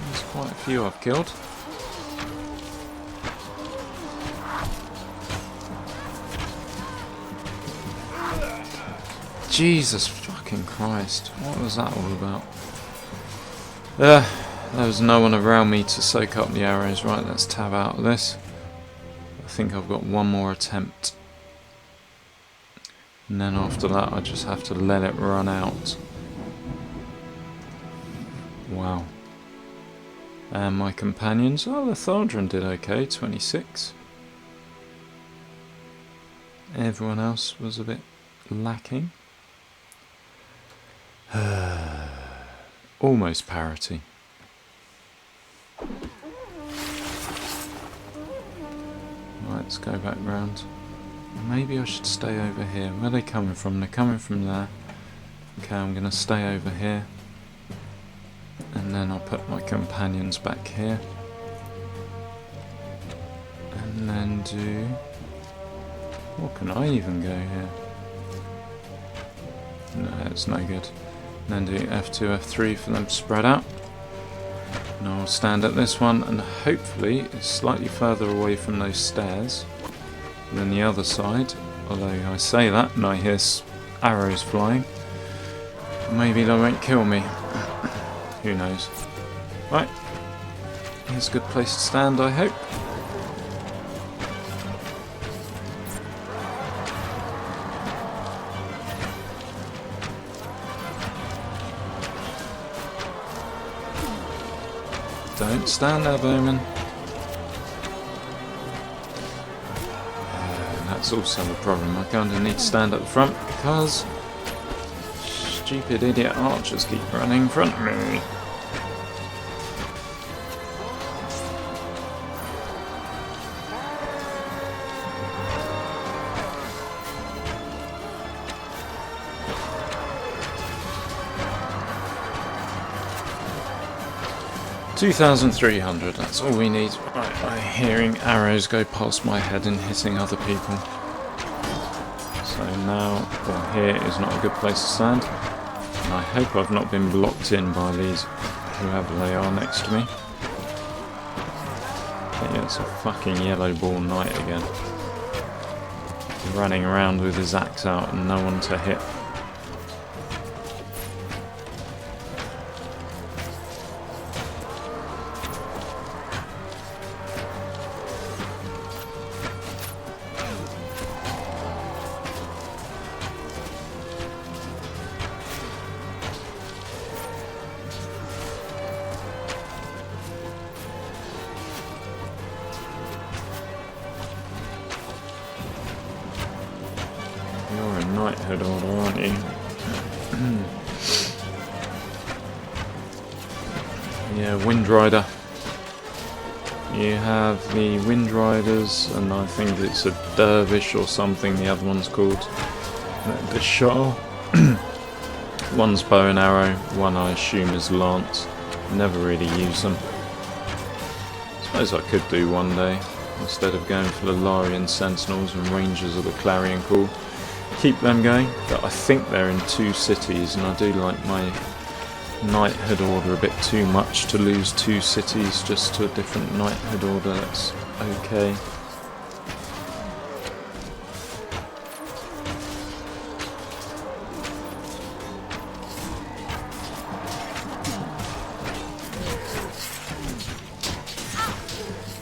There's quite a few I've killed. Jesus fucking Christ, what was that all about? There was no one around me to soak up the arrows. Right, let's tab out of this. I think I've got one more attempt. And then after that I just have to let it run out. Wow. And my companions, oh, the Thaldron did okay, 26. Everyone else was a bit lacking. Almost parity. Right, let's go back round. Maybe I should stay over here. Where are they coming from? They're coming from there. Okay, I'm going to stay over here. And then I'll put my companions back here. And then do... What can I even go here? No, it's no good. And then do F2, F3 for them to spread out. And I'll stand at this one, and hopefully it's slightly further away from those stairs than the other side. Although I say that and I hear arrows flying. Maybe they won't kill me. Who knows. Right. Here's a good place to stand, I hope. Don't stand there, Bowman. That's also a problem. I kind of need to stand up front because stupid idiot archers keep running in front of me. $2,300, that's all we need. Right, I'm hearing arrows go past my head and hitting other people. So now, well, here is not a good place to stand. And I hope I've not been blocked in by these, whoever they are next to me. But yeah, it's a fucking yellow ball knight again. Running around with his axe out and no one to hit. You're a knighthood order, aren't you? Yeah, Windrider. You have the Windriders, and I think it's a Dervish or something the other one's called. The Shah. One's bow and arrow, one I assume is lance. Never really use them. Suppose I could do one day, instead of going for the Larian Sentinels and Rangers of the Clarion Call. Keep them going, but I think they're in 2 cities, and I do like my knighthood order a bit too much to lose 2 cities just to a different knighthood order. That's okay.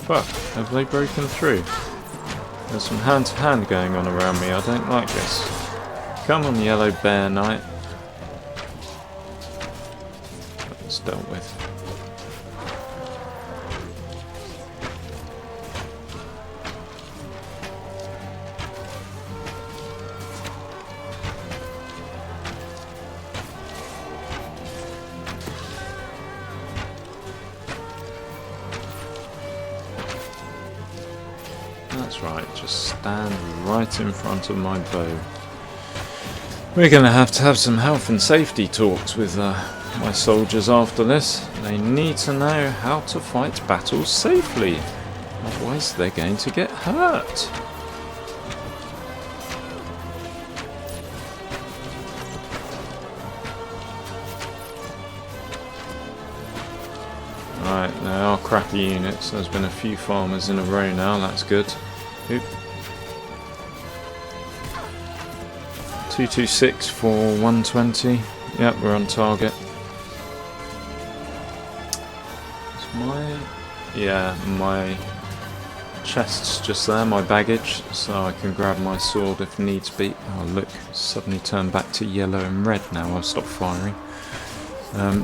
Fuck, have they broken through? There's some hand-to-hand going on around me, I don't like this. Come on, Yellow Bear Knight. That's dealt with. That's right, just stand right in front of my bow. We're going to have some health and safety talks with my soldiers after this. They need to know how to fight battles safely, otherwise they're going to get hurt. Right, they are crappy units. There's been a few farmers in a row now, that's good. Oop. 226 for 120. Yep, we're on target. My chest's just there, my baggage, so I can grab my sword if needs be. Oh look, suddenly turned back to yellow and red now. I've stopped firing.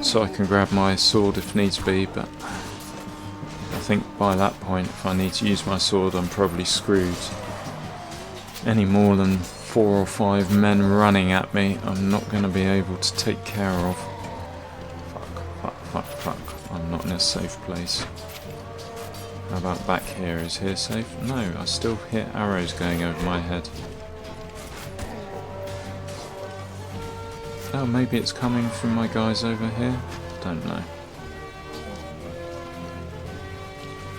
So I can grab my sword if needs be, but I think by that point, if I need to use my sword, I'm probably screwed. Any more than 4 or 5 men running at me, I'm not going to be able to take care of. Fuck. I'm not in a safe place. How about back here? Is here safe? No, I still hear arrows going over my head. Oh, maybe it's coming from my guys over here? Don't know.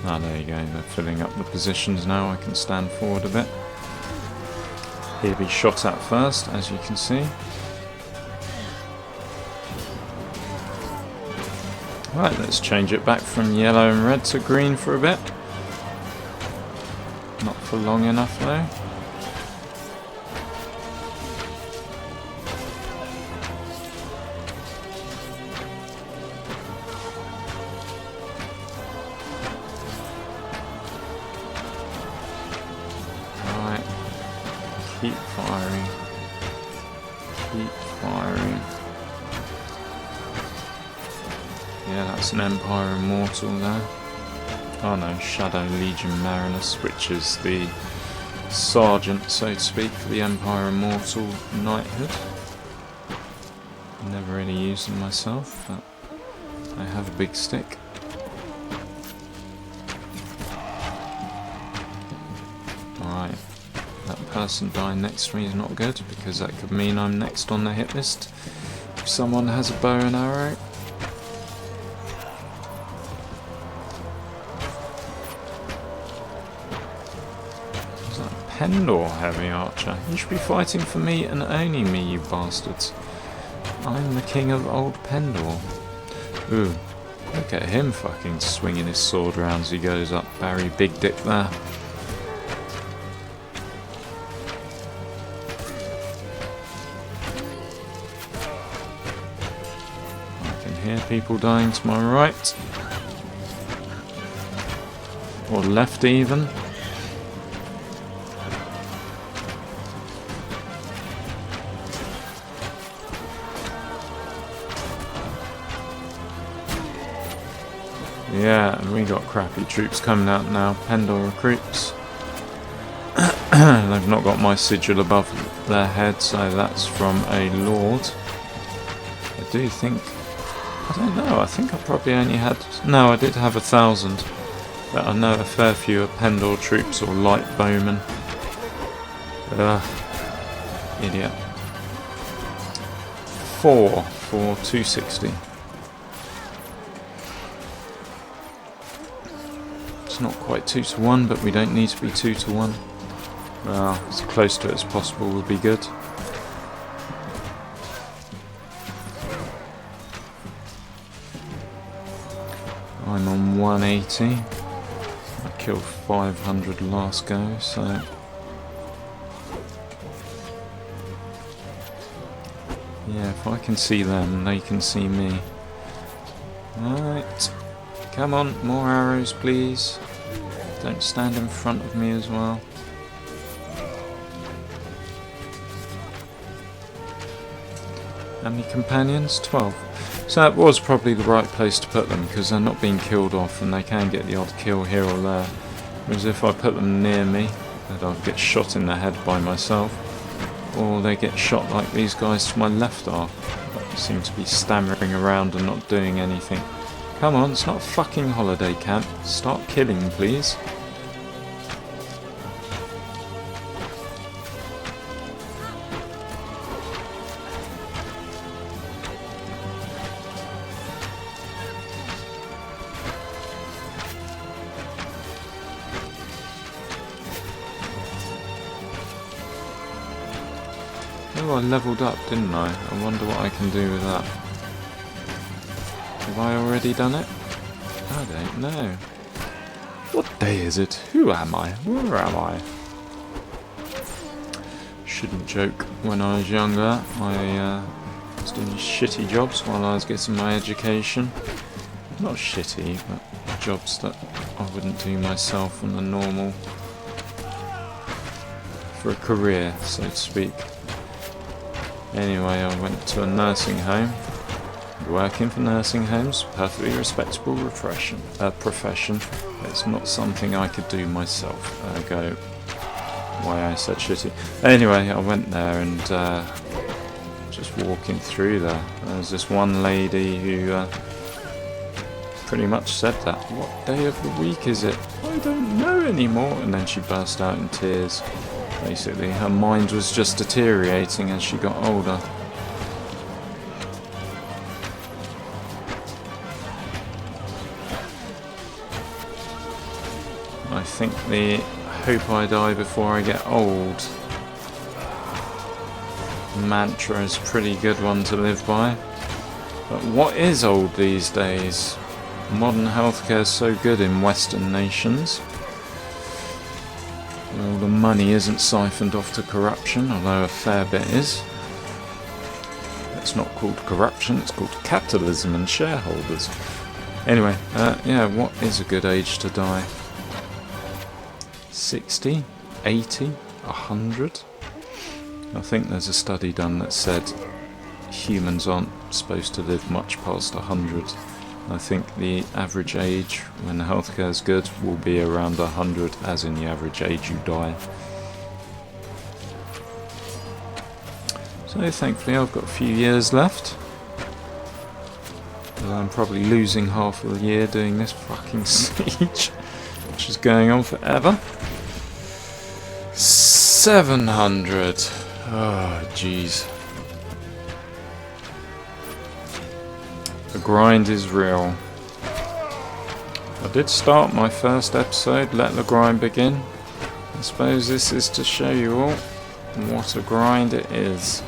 Ah, there you go, they're filling up the positions now. I can stand forward a bit. He'll be shot at first, as you can see. Right, let's change it back from yellow and red to green for a bit. Not for long enough though. Right, keep firing. Keep firing. Yeah, that's an Empire Immortal there. Oh no, Shadow Legion Marinus, which is the sergeant, so to speak, for the Empire Immortal Knighthood. Never really used them myself, but I have a big stick. Alright, that person dying next to me is not good, because that could mean I'm next on the hit list if someone has a bow and arrow. Pendor Heavy Archer. You should be fighting for me and only me, you bastards. I'm the king of old Pendor. Ooh, look at him fucking swinging his sword around as he goes up. Barry Big Dick there. I can hear people dying to my right. Or left even. Yeah, and we got crappy troops coming out now. Pendor recruits. They've not got my sigil above their head, so that's from a lord. I do think... I don't know, I think I probably only had... No, I did have 1,000. But I know a fair few are Pendor troops or light bowmen. Idiot. 4 for 260. Not quite 2 to 1, but we don't need to be 2 to 1. Well, as close to it as possible would be good. I'm on 180. I killed 500 last go, so... Yeah, if I can see them, they can see me. Right. Come on, more arrows please. Don't stand in front of me as well. How many companions? 12. So that was probably the right place to put them, because they're not being killed off and they can get the odd kill here or there. Whereas if I put them near me, then I'll get shot in the head by myself. Or they get shot like these guys to my left are. They seem to be stammering around and not doing anything. Come on, it's not a fucking holiday camp. Start killing, please. Oh, I levelled up, didn't I? I wonder what I can do with that. Have I already done it? I don't know. What day is it? Who am I? Where am I? Shouldn't joke. When I was younger, I was doing shitty jobs while I was getting my education. Not shitty, but jobs that I wouldn't do myself on the normal. For a career, so to speak. Anyway, I went to a nursing home. Working for nursing homes, perfectly respectable profession. It's not something I could do myself. Ergo, why I said shitty. Anyway, I went there and just walking through there, was this one lady who pretty much said that. What day of the week is it? I don't know anymore. And then she burst out in tears. Basically, her mind was just deteriorating as she got older. I think the hope I die before I get old mantra is a pretty good one to live by. But what is old these days? modern healthcare is so good in Western nations. Well, the money isn't siphoned off to corruption, although a fair bit is. It's not called corruption, it's called capitalism and shareholders. Anyway, yeah, what is a good age to die? 60? 80? 100? I think there's a study done that said humans aren't supposed to live much past 100. I think the average age, when healthcare is good, will be around 100, as in the average age you die. So thankfully I've got a few years left. I'm probably losing half of the year doing this fucking siege, which is going on forever. 700. Oh, jeez. The grind is real. I did start my first episode, Let the Grind Begin. I suppose this is to show you all what a grind it is.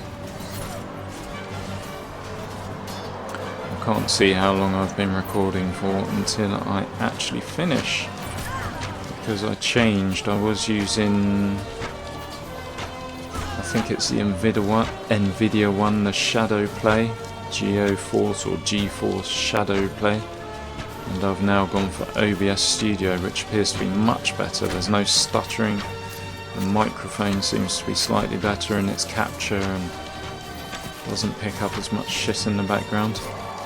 I can't see how long I've been recording for until I actually finish, because I changed. I was using, I think it's the Nvidia one, the Shadow Play, GeoForce or GeForce Shadow Play, and I've now gone for OBS Studio, which appears to be much better. There's no stuttering, the microphone seems to be slightly better in its capture and doesn't pick up as much shit in the background.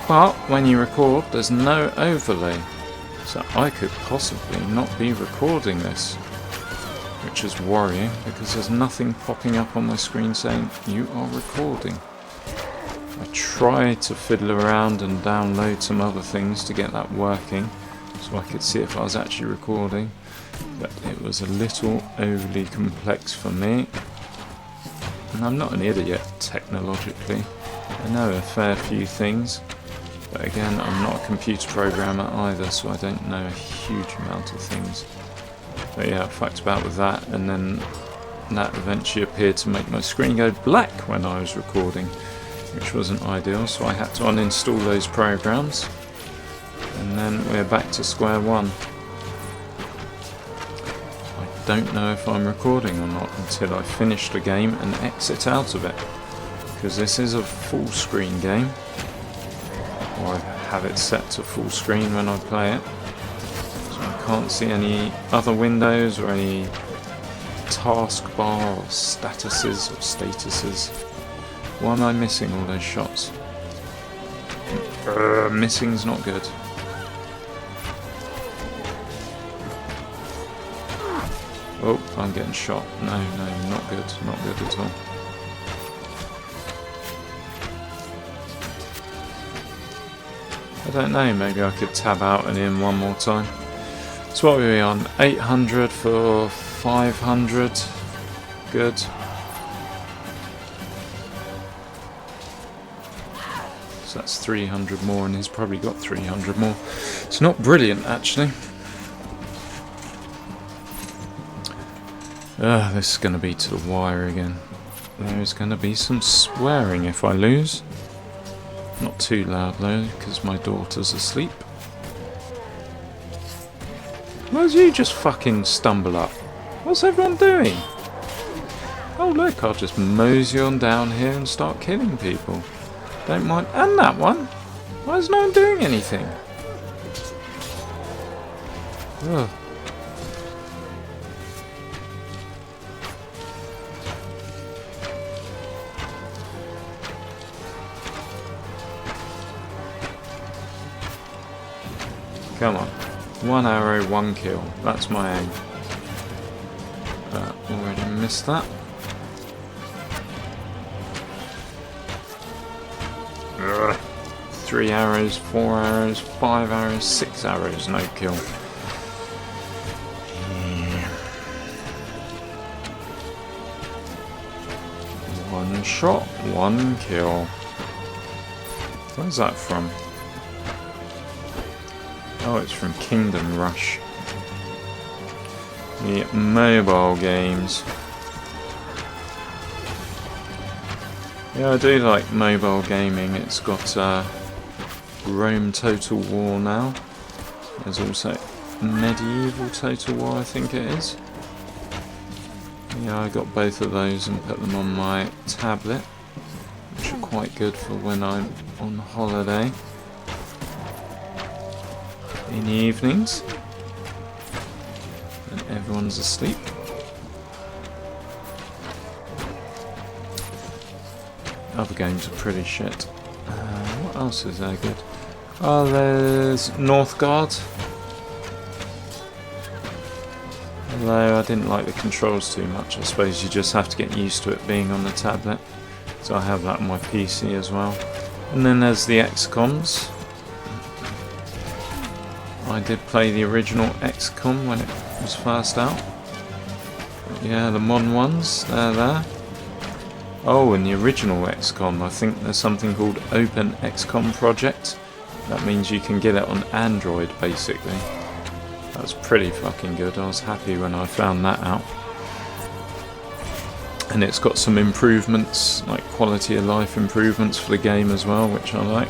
But when you record, there's no overlay, so I could possibly not be recording this, which is worrying because there's nothing popping up on my screen saying you are recording. I tried to fiddle around and download some other things to get that working so I could see if I was actually recording, but it was a little overly complex for me. And I'm not an idiot technologically. I know a fair few things, but again, I'm not a computer programmer either, so I don't know a huge amount of things. But yeah, I fucked about with that, and then that eventually appeared to make my screen go black when I was recording, which wasn't ideal, so I had to uninstall those programs, and then we're back to square one. I don't know if I'm recording or not until I finish the game and exit out of it, because this is a full screen game, or I have it set to full screen when I play it, so I can't see any other windows or any taskbar or statuses. Why am I missing all those shots? Missing's not good. Oh, I'm getting shot. No, not good. Not good at all. I don't know, maybe I could tab out and in one more time. So what are we on? 800 for 500. Good. So that's 300 more, and he's probably got 300 more. It's not brilliant, actually. This is going to be to the wire again. There's going to be some swearing if I lose. Not too loud though, because my daughter's asleep. Why did you just fucking stumble up? What's everyone doing? Oh look, I'll just mosey on down here and start killing people. Don't mind. And that one? Why is no one doing anything? Ugh. Come on. 1 arrow, 1 kill. That's my aim. Already missed that. Ugh. 3 arrows, 4 arrows, 5 arrows, 6 arrows, no kill. Yeah. 1 shot, 1 kill. Where's that from? Oh, it's from Kingdom Rush. The mobile games. Yeah, I do like mobile gaming. It's got Rome Total War now. There's also Medieval Total War, I think it is. Yeah, I got both of those and put them on my tablet, which are quite good for when I'm on holiday in the evenings and everyone's asleep. Other games are pretty shit. What else is there good? Oh, there's Northgard. Although I didn't like the controls too much. I suppose you just have to get used to it being on the tablet. So I have that on my PC as well. And then there's the XCOMs. I did play the original XCOM when it was first out. But yeah, the modern ones, they're there. Oh, and the original XCOM, I think there's something called Open XCOM Project. That means you can get it on Android, basically. That's pretty fucking good. I was happy when I found that out. And it's got some improvements, like quality of life improvements for the game as well, which I like.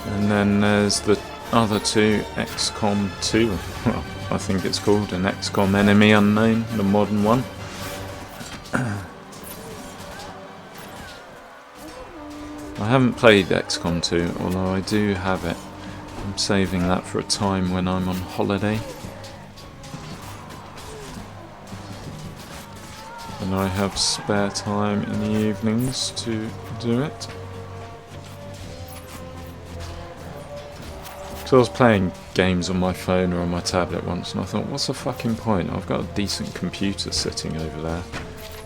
And then there's the other two, XCOM 2, well, I think it's called, an XCOM Enemy Unknown, the modern one. I haven't played XCOM 2, although I do have it. I'm saving that for a time when I'm on holiday. And I have spare time in the evenings to do it. So I was playing games on my phone or on my tablet once and I thought, what's the fucking point? I've got a decent computer sitting over there.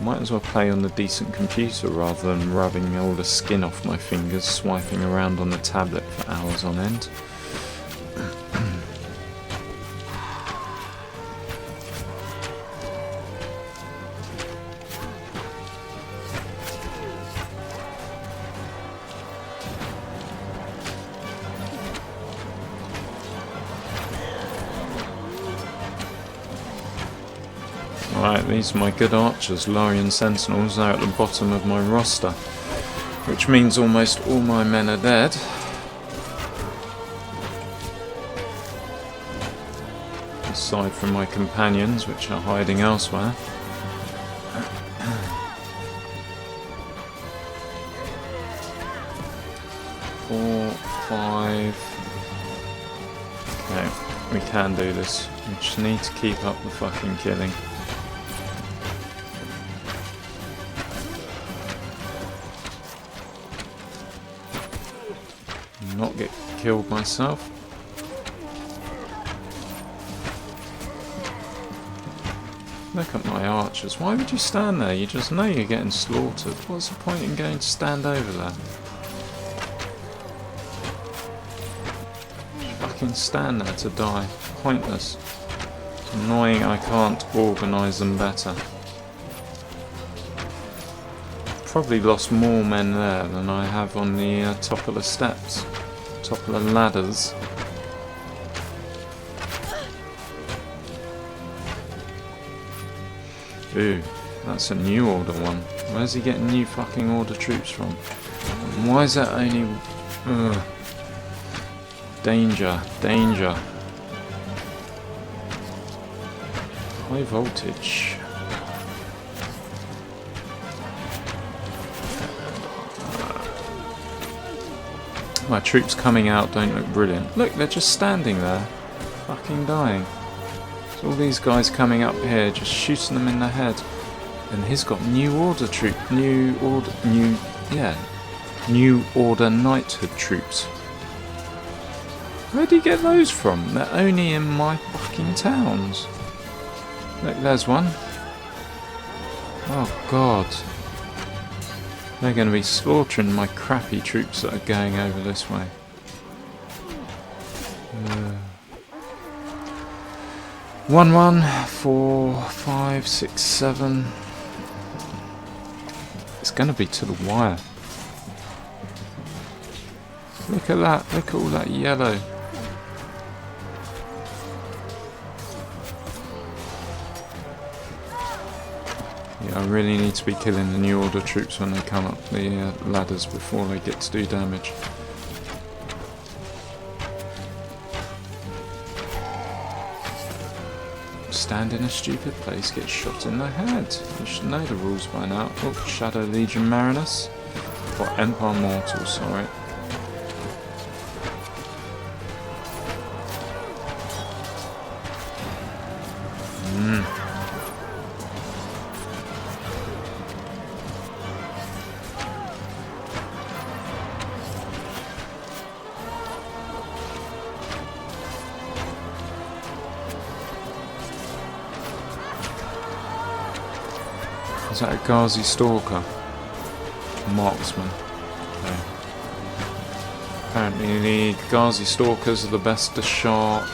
Might as well play on the decent computer rather than rubbing all the skin off my fingers swiping around on the tablet for hours on end. Right, these are my good archers, Lorien Sentinels. They're at the bottom of my roster, which means almost all my men are dead. Aside from my companions, which are hiding elsewhere. Four, five. Okay, we can do this. We just need to keep up the fucking killing. Not get killed myself. Look at my archers. Why would you stand there? You just know you're getting slaughtered. What's the point in going to stand over there? Just fucking stand there to die. Pointless. It's annoying I can't organise them better. Probably lost more men there than I have on the top of the steps. Top of the ladders. Ooh, that's a new order one. Where's he getting new fucking order troops from? And why is that only... Ugh. Danger, danger. High voltage. My troops coming out don't look brilliant. Look, they're just standing there, fucking dying. So all these guys coming up here, just shooting them in the head. And he's got new order new order knighthood troops. Where'd he get those from? They're only in my fucking towns. Look, there's one. Oh god. They're going to be slaughtering my crappy troops that are going over this way. 1, 1, 4, 5, 6, 7. It's going to be to the wire. Look at that. Look at all that yellow. Yeah, I really need to be killing the New Order troops when they come up the ladders before they get to do damage. Stand in a stupid place, get shot in the head. You should know the rules by now. Oh, Shadow Legion Marinus. Or Empire Mortal, sorry. Is that a Ghazi Stalker? Marksman. Okay. Apparently the Ghazi Stalkers are the best Dashar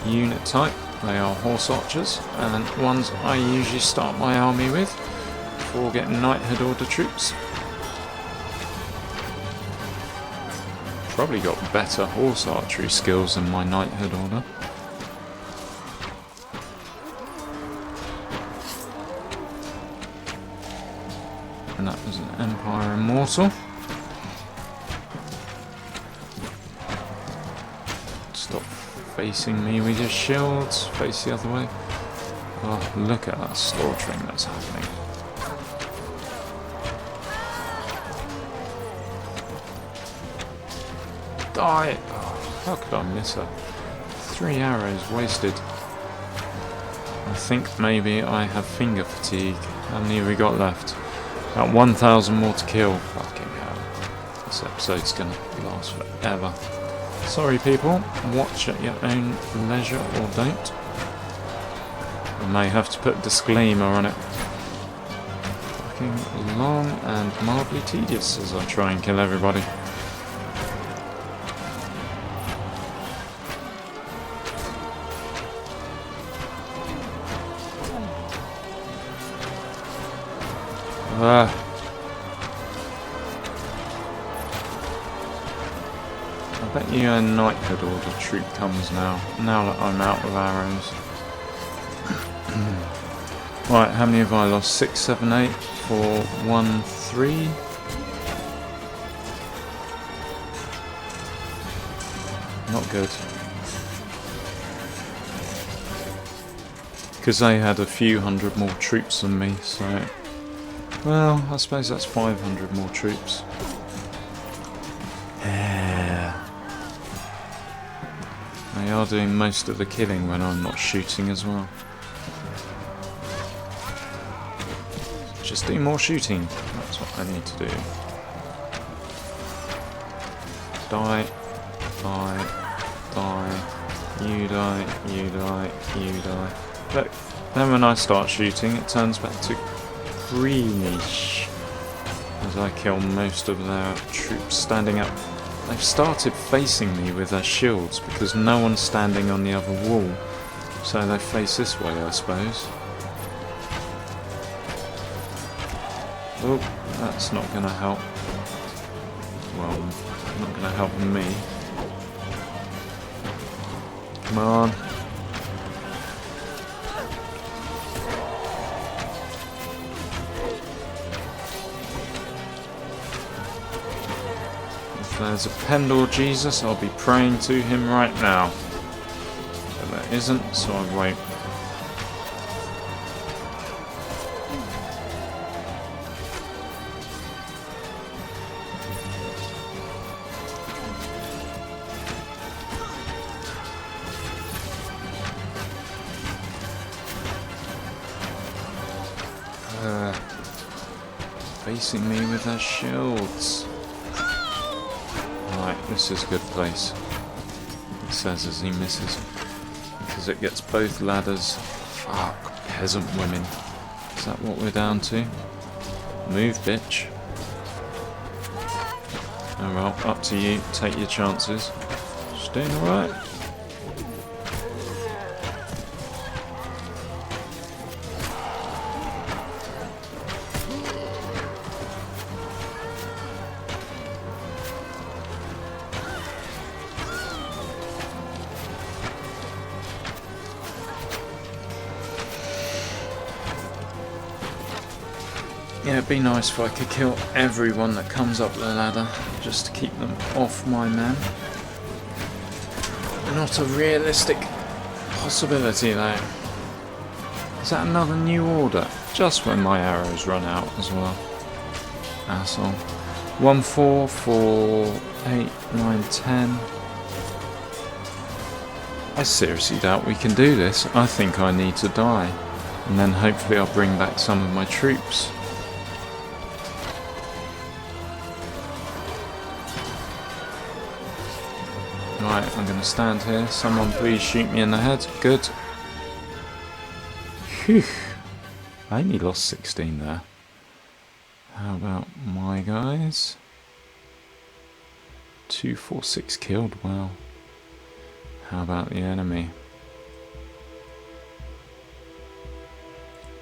unit type. They are horse archers, and ones I usually start my army with before getting Knighthood Order troops. Probably got better horse archery skills than my Knighthood Order. And that was an Empire Immortal. Stop facing me with your shields. Face the other way. Oh, look at that slaughtering that's happening. Die! Oh, how could I miss her? 3 arrows wasted. I think maybe I have finger fatigue. How many have we got left? About 1,000 more to kill. Fucking hell. This episode's gonna last forever. Sorry people, watch at your own leisure or don't. I may have to put a disclaimer on it. Fucking long and mildly tedious as I try and kill everybody. I bet you a Knighthood Order troop comes now that I'm out of arrows. Right, how many have I lost? 6, 7, 8, 4, 1, 3. Not good. Because they had a few hundred more troops than me, so... Well, I suppose that's 500 more troops. Yeah. They are doing most of the killing when I'm not shooting as well. Just do more shooting. That's what I need to do. Die. Die. Die. You die. You die. You die. Look. Then when I start shooting, it turns back to greenish as I kill most of their troops standing up. They've started facing me with their shields because no one's standing on the other wall, so they face this way, I suppose. Oh, that's not going to help. Well, not going to help me. Come on. If there's a Pendor Jesus, I'll be praying to him right now. But there isn't, so I won't. Facing me with their shields. Right, this is a good place. He says as he misses. Because it gets both ladders. Fuck, peasant women. Is that what we're down to? Move, bitch. Oh well, up to you. Take your chances. Just doing alright. it'd be nice if I could kill everyone that comes up the ladder, just to keep them off my men. Not a realistic possibility though. Is that another new order? Just when my arrows run out as well. Asshole. 1, 4, 4, 8, 9, 10. I seriously doubt we can do this. I think I need to die. And then hopefully I'll bring back some of my troops. Right, I'm going to stand here. Someone please shoot me in the head. Good. Phew. I only lost 16 there. How about my guys? 2, 4, 6 killed. Wow. How about the enemy?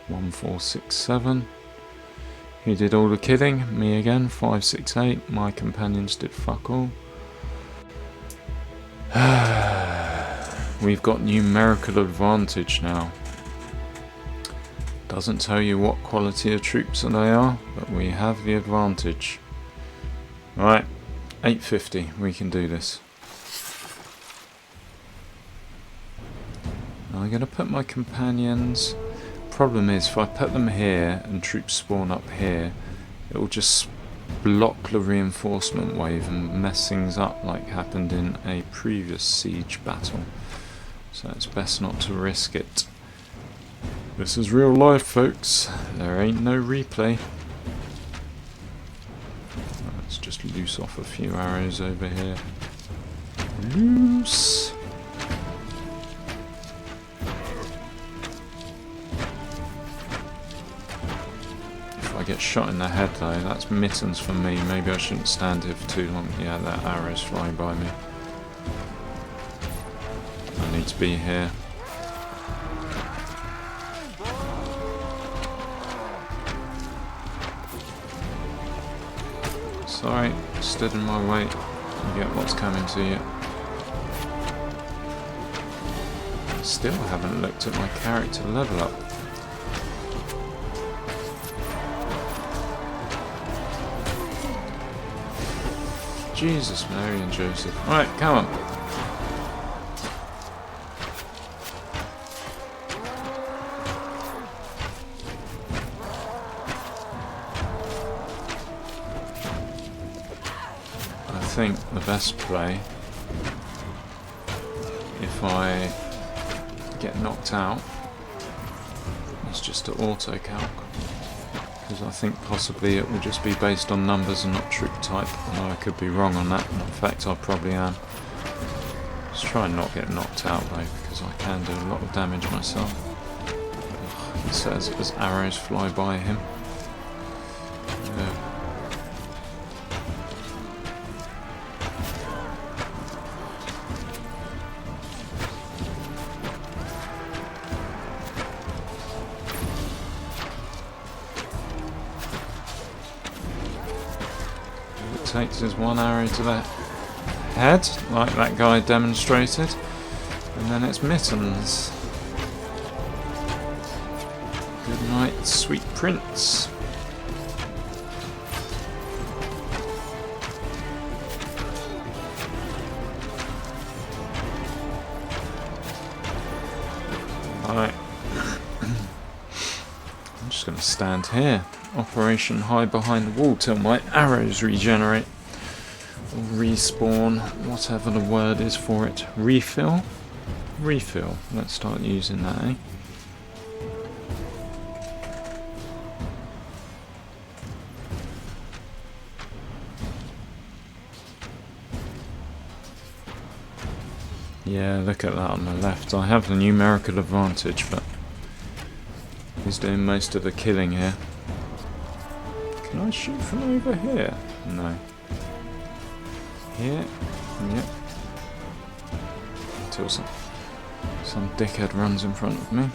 1, 4, 6, 7. Who did all the killing? Me again. 5, 6, 8. My companions did fuck all. We've got numerical advantage now. Doesn't tell you what quality of troops they are, but we have the advantage. Right, 850, we can do this. Now I'm going to put my companions. Problem is, if I put them here and troops spawn up here, it will just block the reinforcement wave and mess things up like happened in a previous siege battle. So it's best not to risk it. This is real life, folks. There ain't no replay. Let's just loose off a few arrows over here. Loose! I get shot in the head though, that's mittens for me. Maybe I shouldn't stand here for too long. Yeah, that arrow's flying by me. I need to be here. Sorry, stood in my way. You get what's coming to you. Still haven't looked at my character level up. Jesus, Mary and Joseph. Alright, come on. I think the best play, if I get knocked out, is just to auto-calc. Because I think possibly it will just be based on numbers and not troop type, although I could be wrong on that, and in fact I probably am. Just try and not get knocked out though, because I can do a lot of damage myself. Ugh, he says as arrows fly by him. Yeah. Takes his one arrow to the head, like that guy demonstrated, and then it's mittens. Good night, sweet prince. Alright. I'm just going to stand here. Operation hide behind the wall till my arrows regenerate. Or respawn, whatever the word is for it. Refill? Refill. Let's start using that, eh? Yeah, look at that on the left. I have the numerical advantage, but he's doing most of the killing here. Can I shoot from over here? No. Here? Yep. Until some dickhead runs in front of me.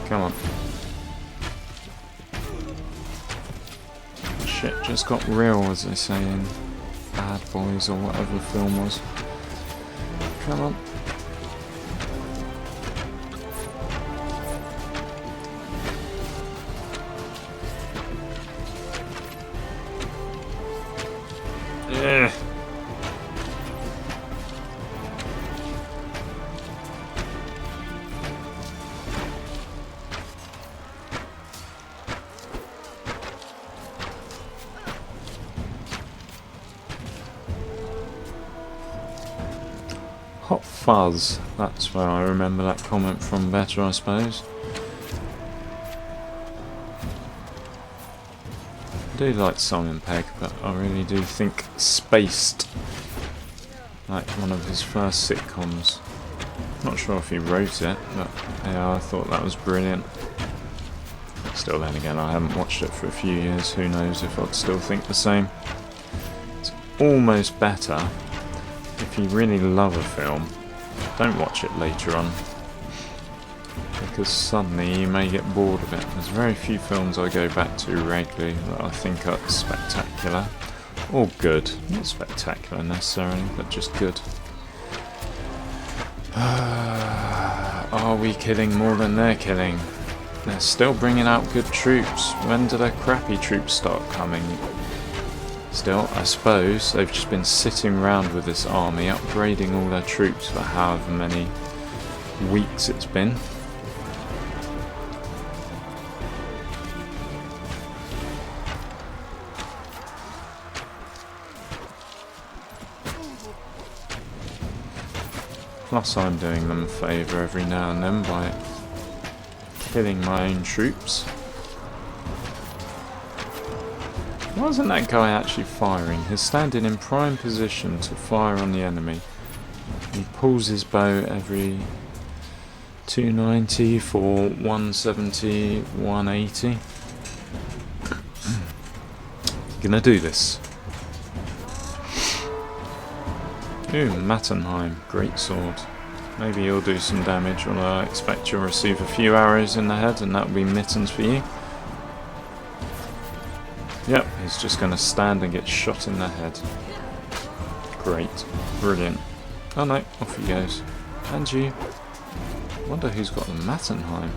Come on. Shit just got real, as they say in Bad Boys or whatever the film was. Come on. fuzz. That's where I remember that comment from better, I suppose. I do like Simon Pegg, but I really do think Spaced, like one of his first sitcoms. Not sure if he wrote it, but yeah, I thought that was brilliant. Still, then again, I haven't watched it for a few years. Who knows if I'd still think the same. It's almost better if you really love a film, don't watch it later on, because suddenly you may get bored of it. There's very few films I go back to regularly that I think are spectacular, or good. Not spectacular necessarily, but just good. Are we killing more than they're killing? They're still bringing out good troops. When do their crappy troops start coming? Still, I suppose they've just been sitting around with this army, upgrading all their troops for however many weeks it's been. Plus I'm doing them a favour every now and then by killing my own troops. Why isn't that guy actually firing? He's standing in prime position to fire on the enemy. He pulls his bow every 290 for 170, 180. Gonna do this. Ooh, Mattenheim, great sword. Maybe you'll do some damage, although I expect you'll receive a few arrows in the head and that'll be mittens for you. Yep, he's just going to stand and get shot in the head. Great. Brilliant. Oh no, off he goes. And you. Wonder who's got the Mattenheim.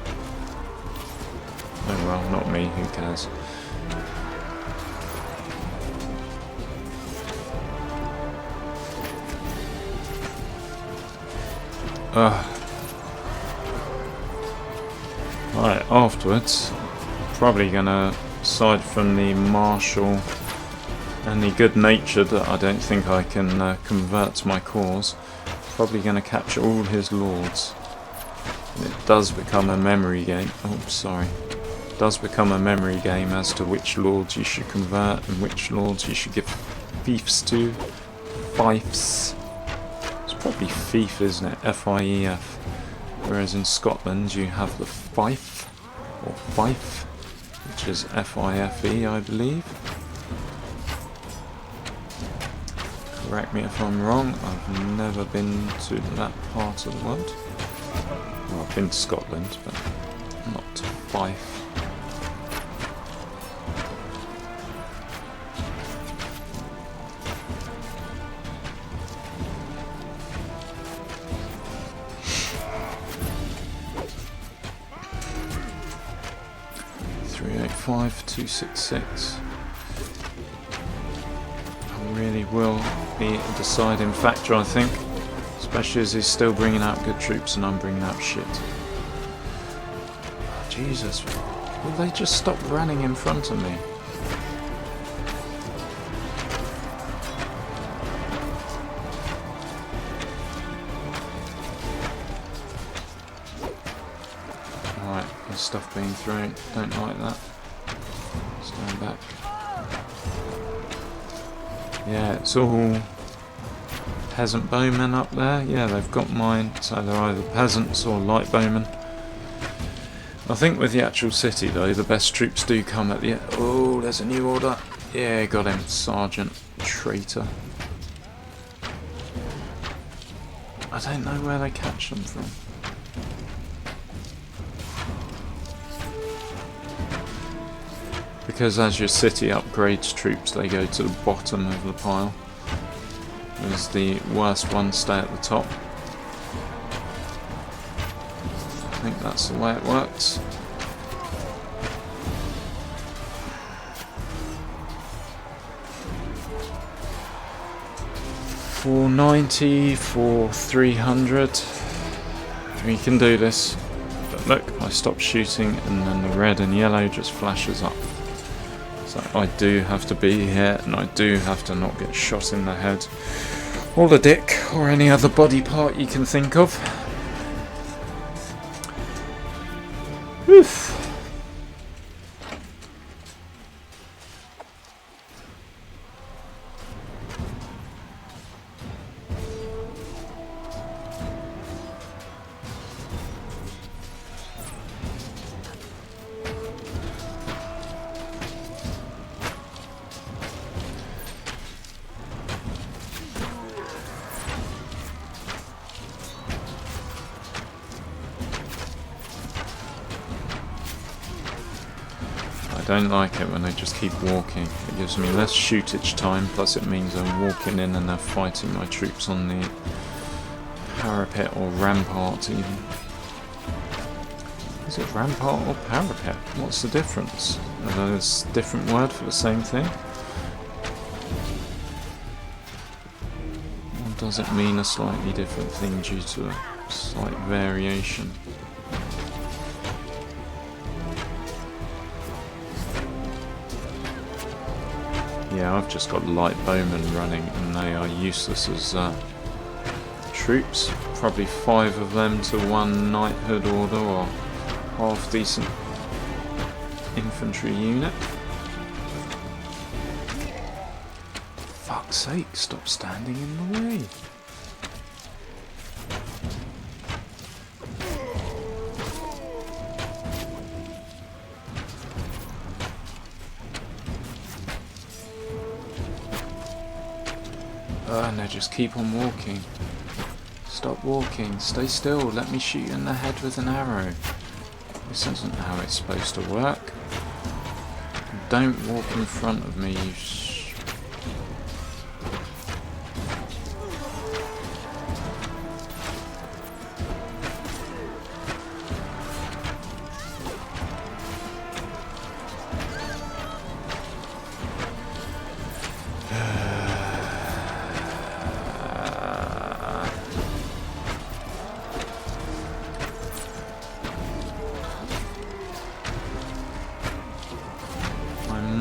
Oh well, not me, who cares. Right, afterwards, probably gonna, aside from the martial and the good nature that I don't think I can convert to my cause, probably gonna capture all his lords. And it does become a memory game. Oh, sorry. It does become a memory game as to which lords you should convert and which lords you should give fiefs to. Fiefs. It's probably fief, isn't it? F-I-E-F. Whereas in Scotland you have the fife, or fife, which is F-I-F-E, I believe. Correct me if I'm wrong, I've never been to that part of the world. Well, I've been to Scotland, but not to Fife. .385 266. Really will be a deciding factor, I think, especially as he's still bringing out good troops and I'm bringing out shit. Oh, Jesus, will they just stop running in front of me? Alright, there's stuff being thrown, don't like that. Stand back. Yeah, it's all peasant bowmen up there. Yeah, they've got mine, so they're either peasants or light bowmen. I think with the actual city, though, the best troops do come at the end. Oh, there's a new order. Yeah, got him. Sergeant. Traitor. I don't know where they catch them from. Because as your city upgrades troops, they go to the bottom of the pile. Whereas the worst ones stay at the top. I think that's the way it works. $490 for 300. We can do this. But look, I stopped shooting and then the red and yellow just flashes up. So I do have to be here and I do have to not get shot in the head. Or a dick, or any other body part you can think of. Oof. I don't like it when they just keep walking. It gives me less shootage time, plus it means I'm walking in and they're fighting my troops on the parapet or rampart even. Is it rampart or parapet? What's the difference? Are those a different word for the same thing? Or does it mean a slightly different thing due to a slight variation? Yeah, I've just got light bowmen running and they are useless as troops. Probably 5 of them to 1 knighthood order or half decent infantry unit. Fuck's sake, stop standing in the way. And they just keep on walking. Stop walking, stay still, let me shoot you in the head with an arrow. This isn't how it's supposed to work. Don't walk in front of me, you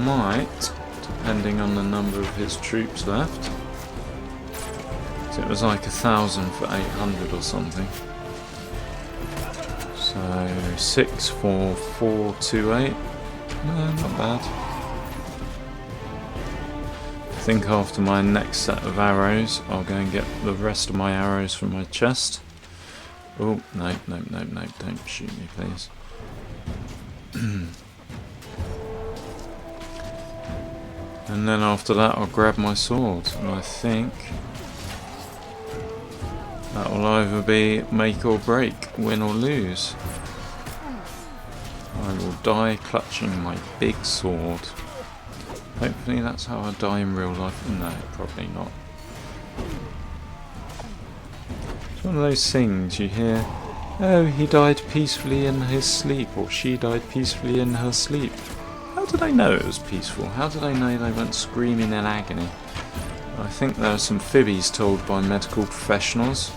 might, depending on the number of his troops left. So it was like 1,000 for 800 or something. So 6 for 428. No, not bad. I think after my next set of arrows, I'll go and get the rest of my arrows from my chest. Oh, no, don't shoot me, please. And then after that I'll grab my sword, and I think that will either be make or break, win or lose. I will die clutching my big sword. Hopefully that's how I die in real life. No, probably not. It's one of those things you hear, oh, he died peacefully in his sleep, or she died peacefully in her sleep. How did I know it was peaceful? How did I know they weren't screaming in agony? I think there are some fibbies told by medical professionals.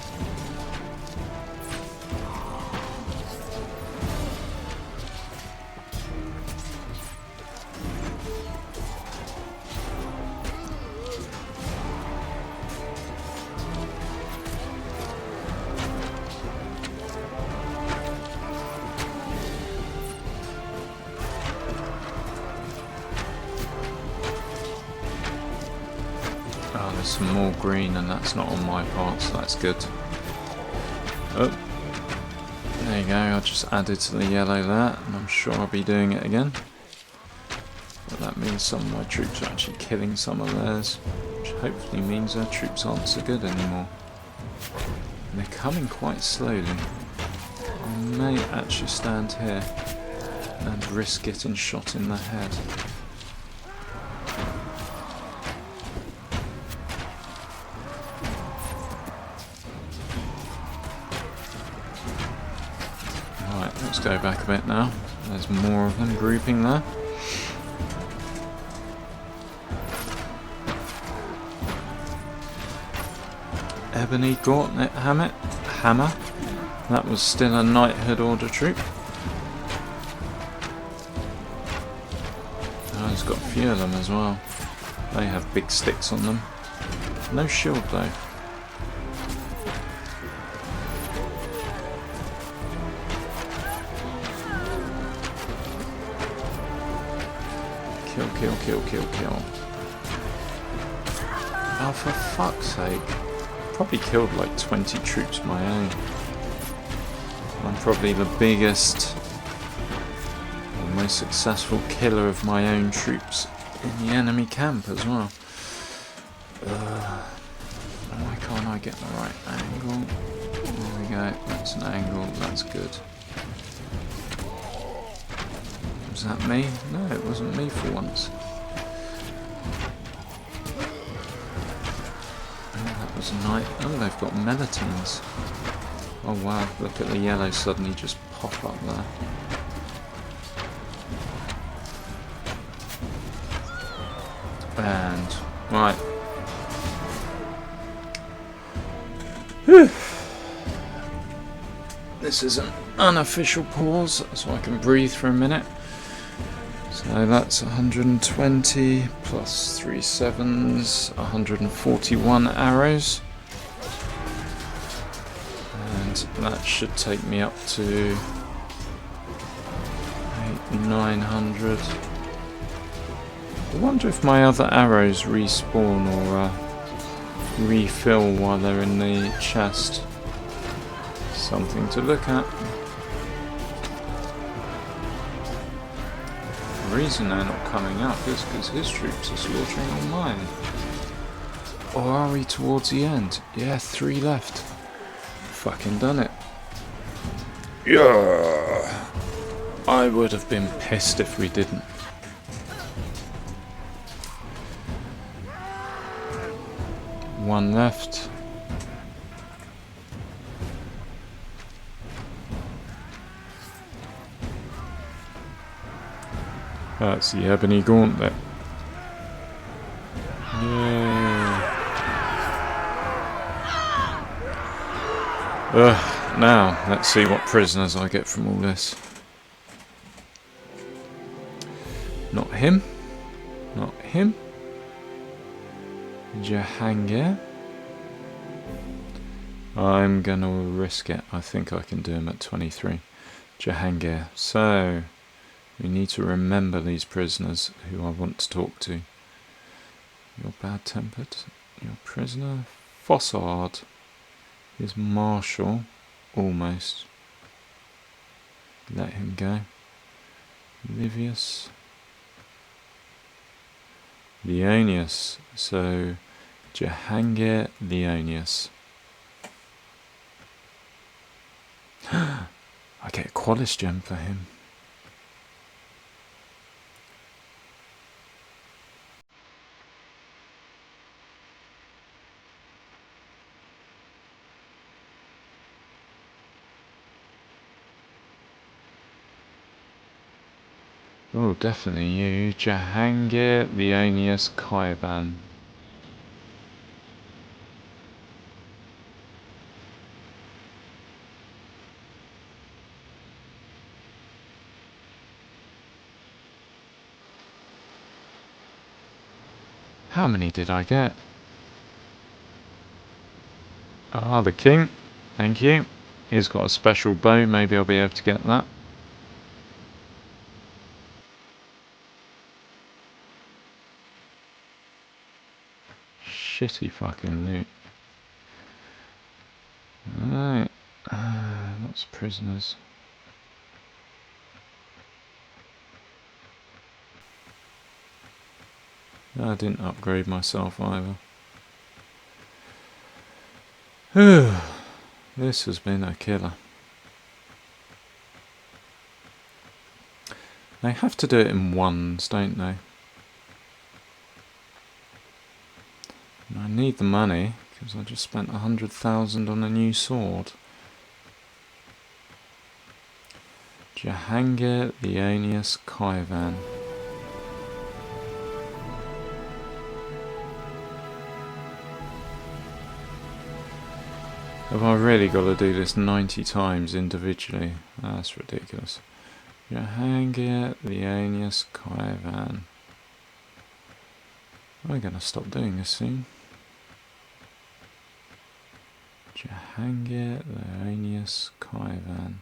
There's some more green and that's not on my part, so that's good. Oh, there you go, I just added to the yellow there, and I'm sure I'll be doing it again. But that means some of my troops are actually killing some of theirs, which hopefully means their troops aren't so good anymore. And they're coming quite slowly. I may actually stand here and risk getting shot in the head. Let's go back a bit now. There's more of them grouping there. Ebony Gauntlet Hammer. That was still a knighthood order troop. Oh, he's got a few of them as well. They have big sticks on them. No shield though. Kill, kill, kill, kill, kill. Oh, for fuck's sake. Probably killed like 20 troops of my own. I'm probably the biggest or most successful killer of my own troops in the enemy camp as well. Why can't I get the right angle? There we go, that's an angle, that's good. Was that me? No, it wasn't me for once. Oh, that was a night. Oh, they've got melatones. Oh wow, look at the yellow suddenly just pop up there. And, right. Whew. This is an unofficial pause, so I can breathe for a minute. So that's 120 plus 3 sevens, 141 arrows. And that should take me up to 900. I wonder if my other arrows respawn or refill while they're in the chest. Something to look at. The reason they're not coming up is because his troops are slaughtering all mine. Or are we towards the end? Yeah, 3 left. Fucking done it. Yeah. I would have been pissed if we didn't. One left. That's the ebony gauntlet. Yeah. Now, let's see what prisoners I get from all this. Not him. Not him. Jahangir. I'm gonna risk it. I think I can do him at 23. Jahangir. So, we need to remember these prisoners who I want to talk to. You're bad-tempered. You're a prisoner. Fossard is Marshal. Almost. Let him go. Livius. Leonius. So, Jahangir Leonius. I get a Qualis gem for him. Oh, definitely you. Jahangir Leonius Kaivan. How many did I get? Ah, the king. Thank you. He's got a special bow. Maybe I'll be able to get that. Shitty fucking loot. Alright. Lots of prisoners. I didn't upgrade myself either. This has been a killer. They have to do it in ones, don't they? And I need the money because I just spent 100,000 on a new sword. Jahangir Leonius Kaivan. Have I really got to do this 90 times individually? That's ridiculous. Jahangir Leonius Kaivan. I'm going to stop doing this soon. Jahangir Leonius Kaivan.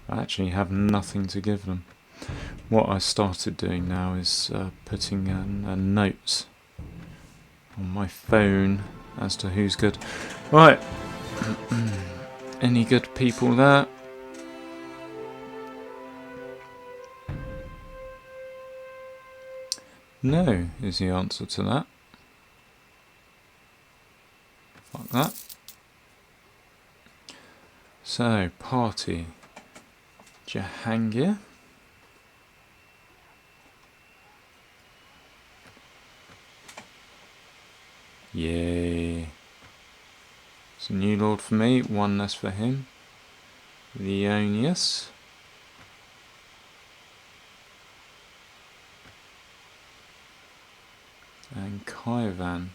I actually have nothing to give them. what I started doing now is putting a note on my phone as to who's good. Right. Any good people there? No is the answer to that. Like that. So, party. Jahangir. Yay. It's a new lord for me, one less for him. Leonius. And Kaivan.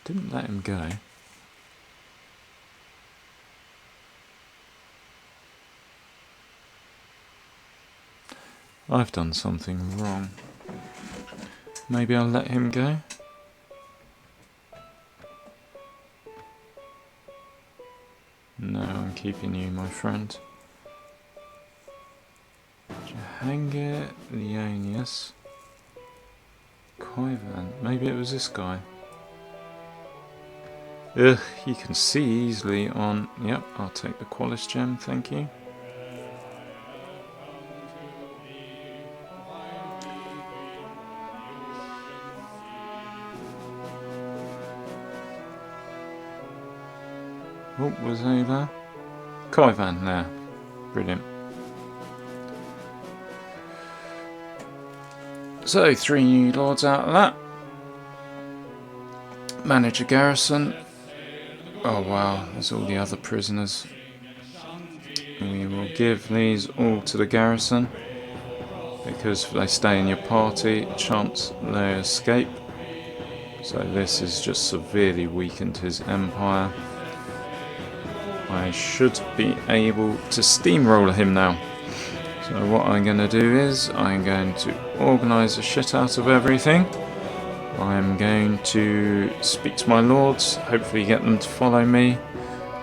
Didn't let him go. I've done something wrong. Maybe I'll let him go. No, I'm keeping you, my friend. Jahangir, Leonius, Kaivan. Maybe it was this guy. Ugh, you can see easily on... Yep, I'll take the Qualis gem, thank you. Oh, was he there? Kaivan there. Brilliant. So, 3 new lords out of that. Manage a garrison. Oh wow, there's all the other prisoners. We will give these all to the garrison, because if they stay in your party, chance they escape. So this has just severely weakened his empire. I should be able to steamroller him now. So what I'm going to do is, I'm going to organise the shit out of everything. I'm going to speak to my lords, hopefully get them to follow me.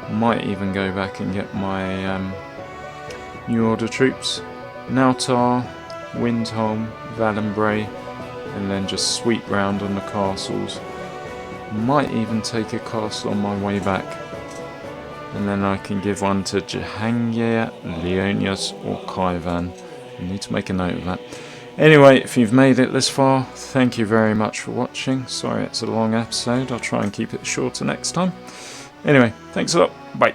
Might even go back and get my New Order troops. Nautar, Windholm, Valenbray, and then just sweep round on the castles. Might even take a castle on my way back. And then I can give one to Jahangir, Leonius or Kaivan. I need to make a note of that. Anyway, if you've made it this far, thank you very much for watching. Sorry it's a long episode, I'll try and keep it shorter next time. Anyway, thanks a lot, bye.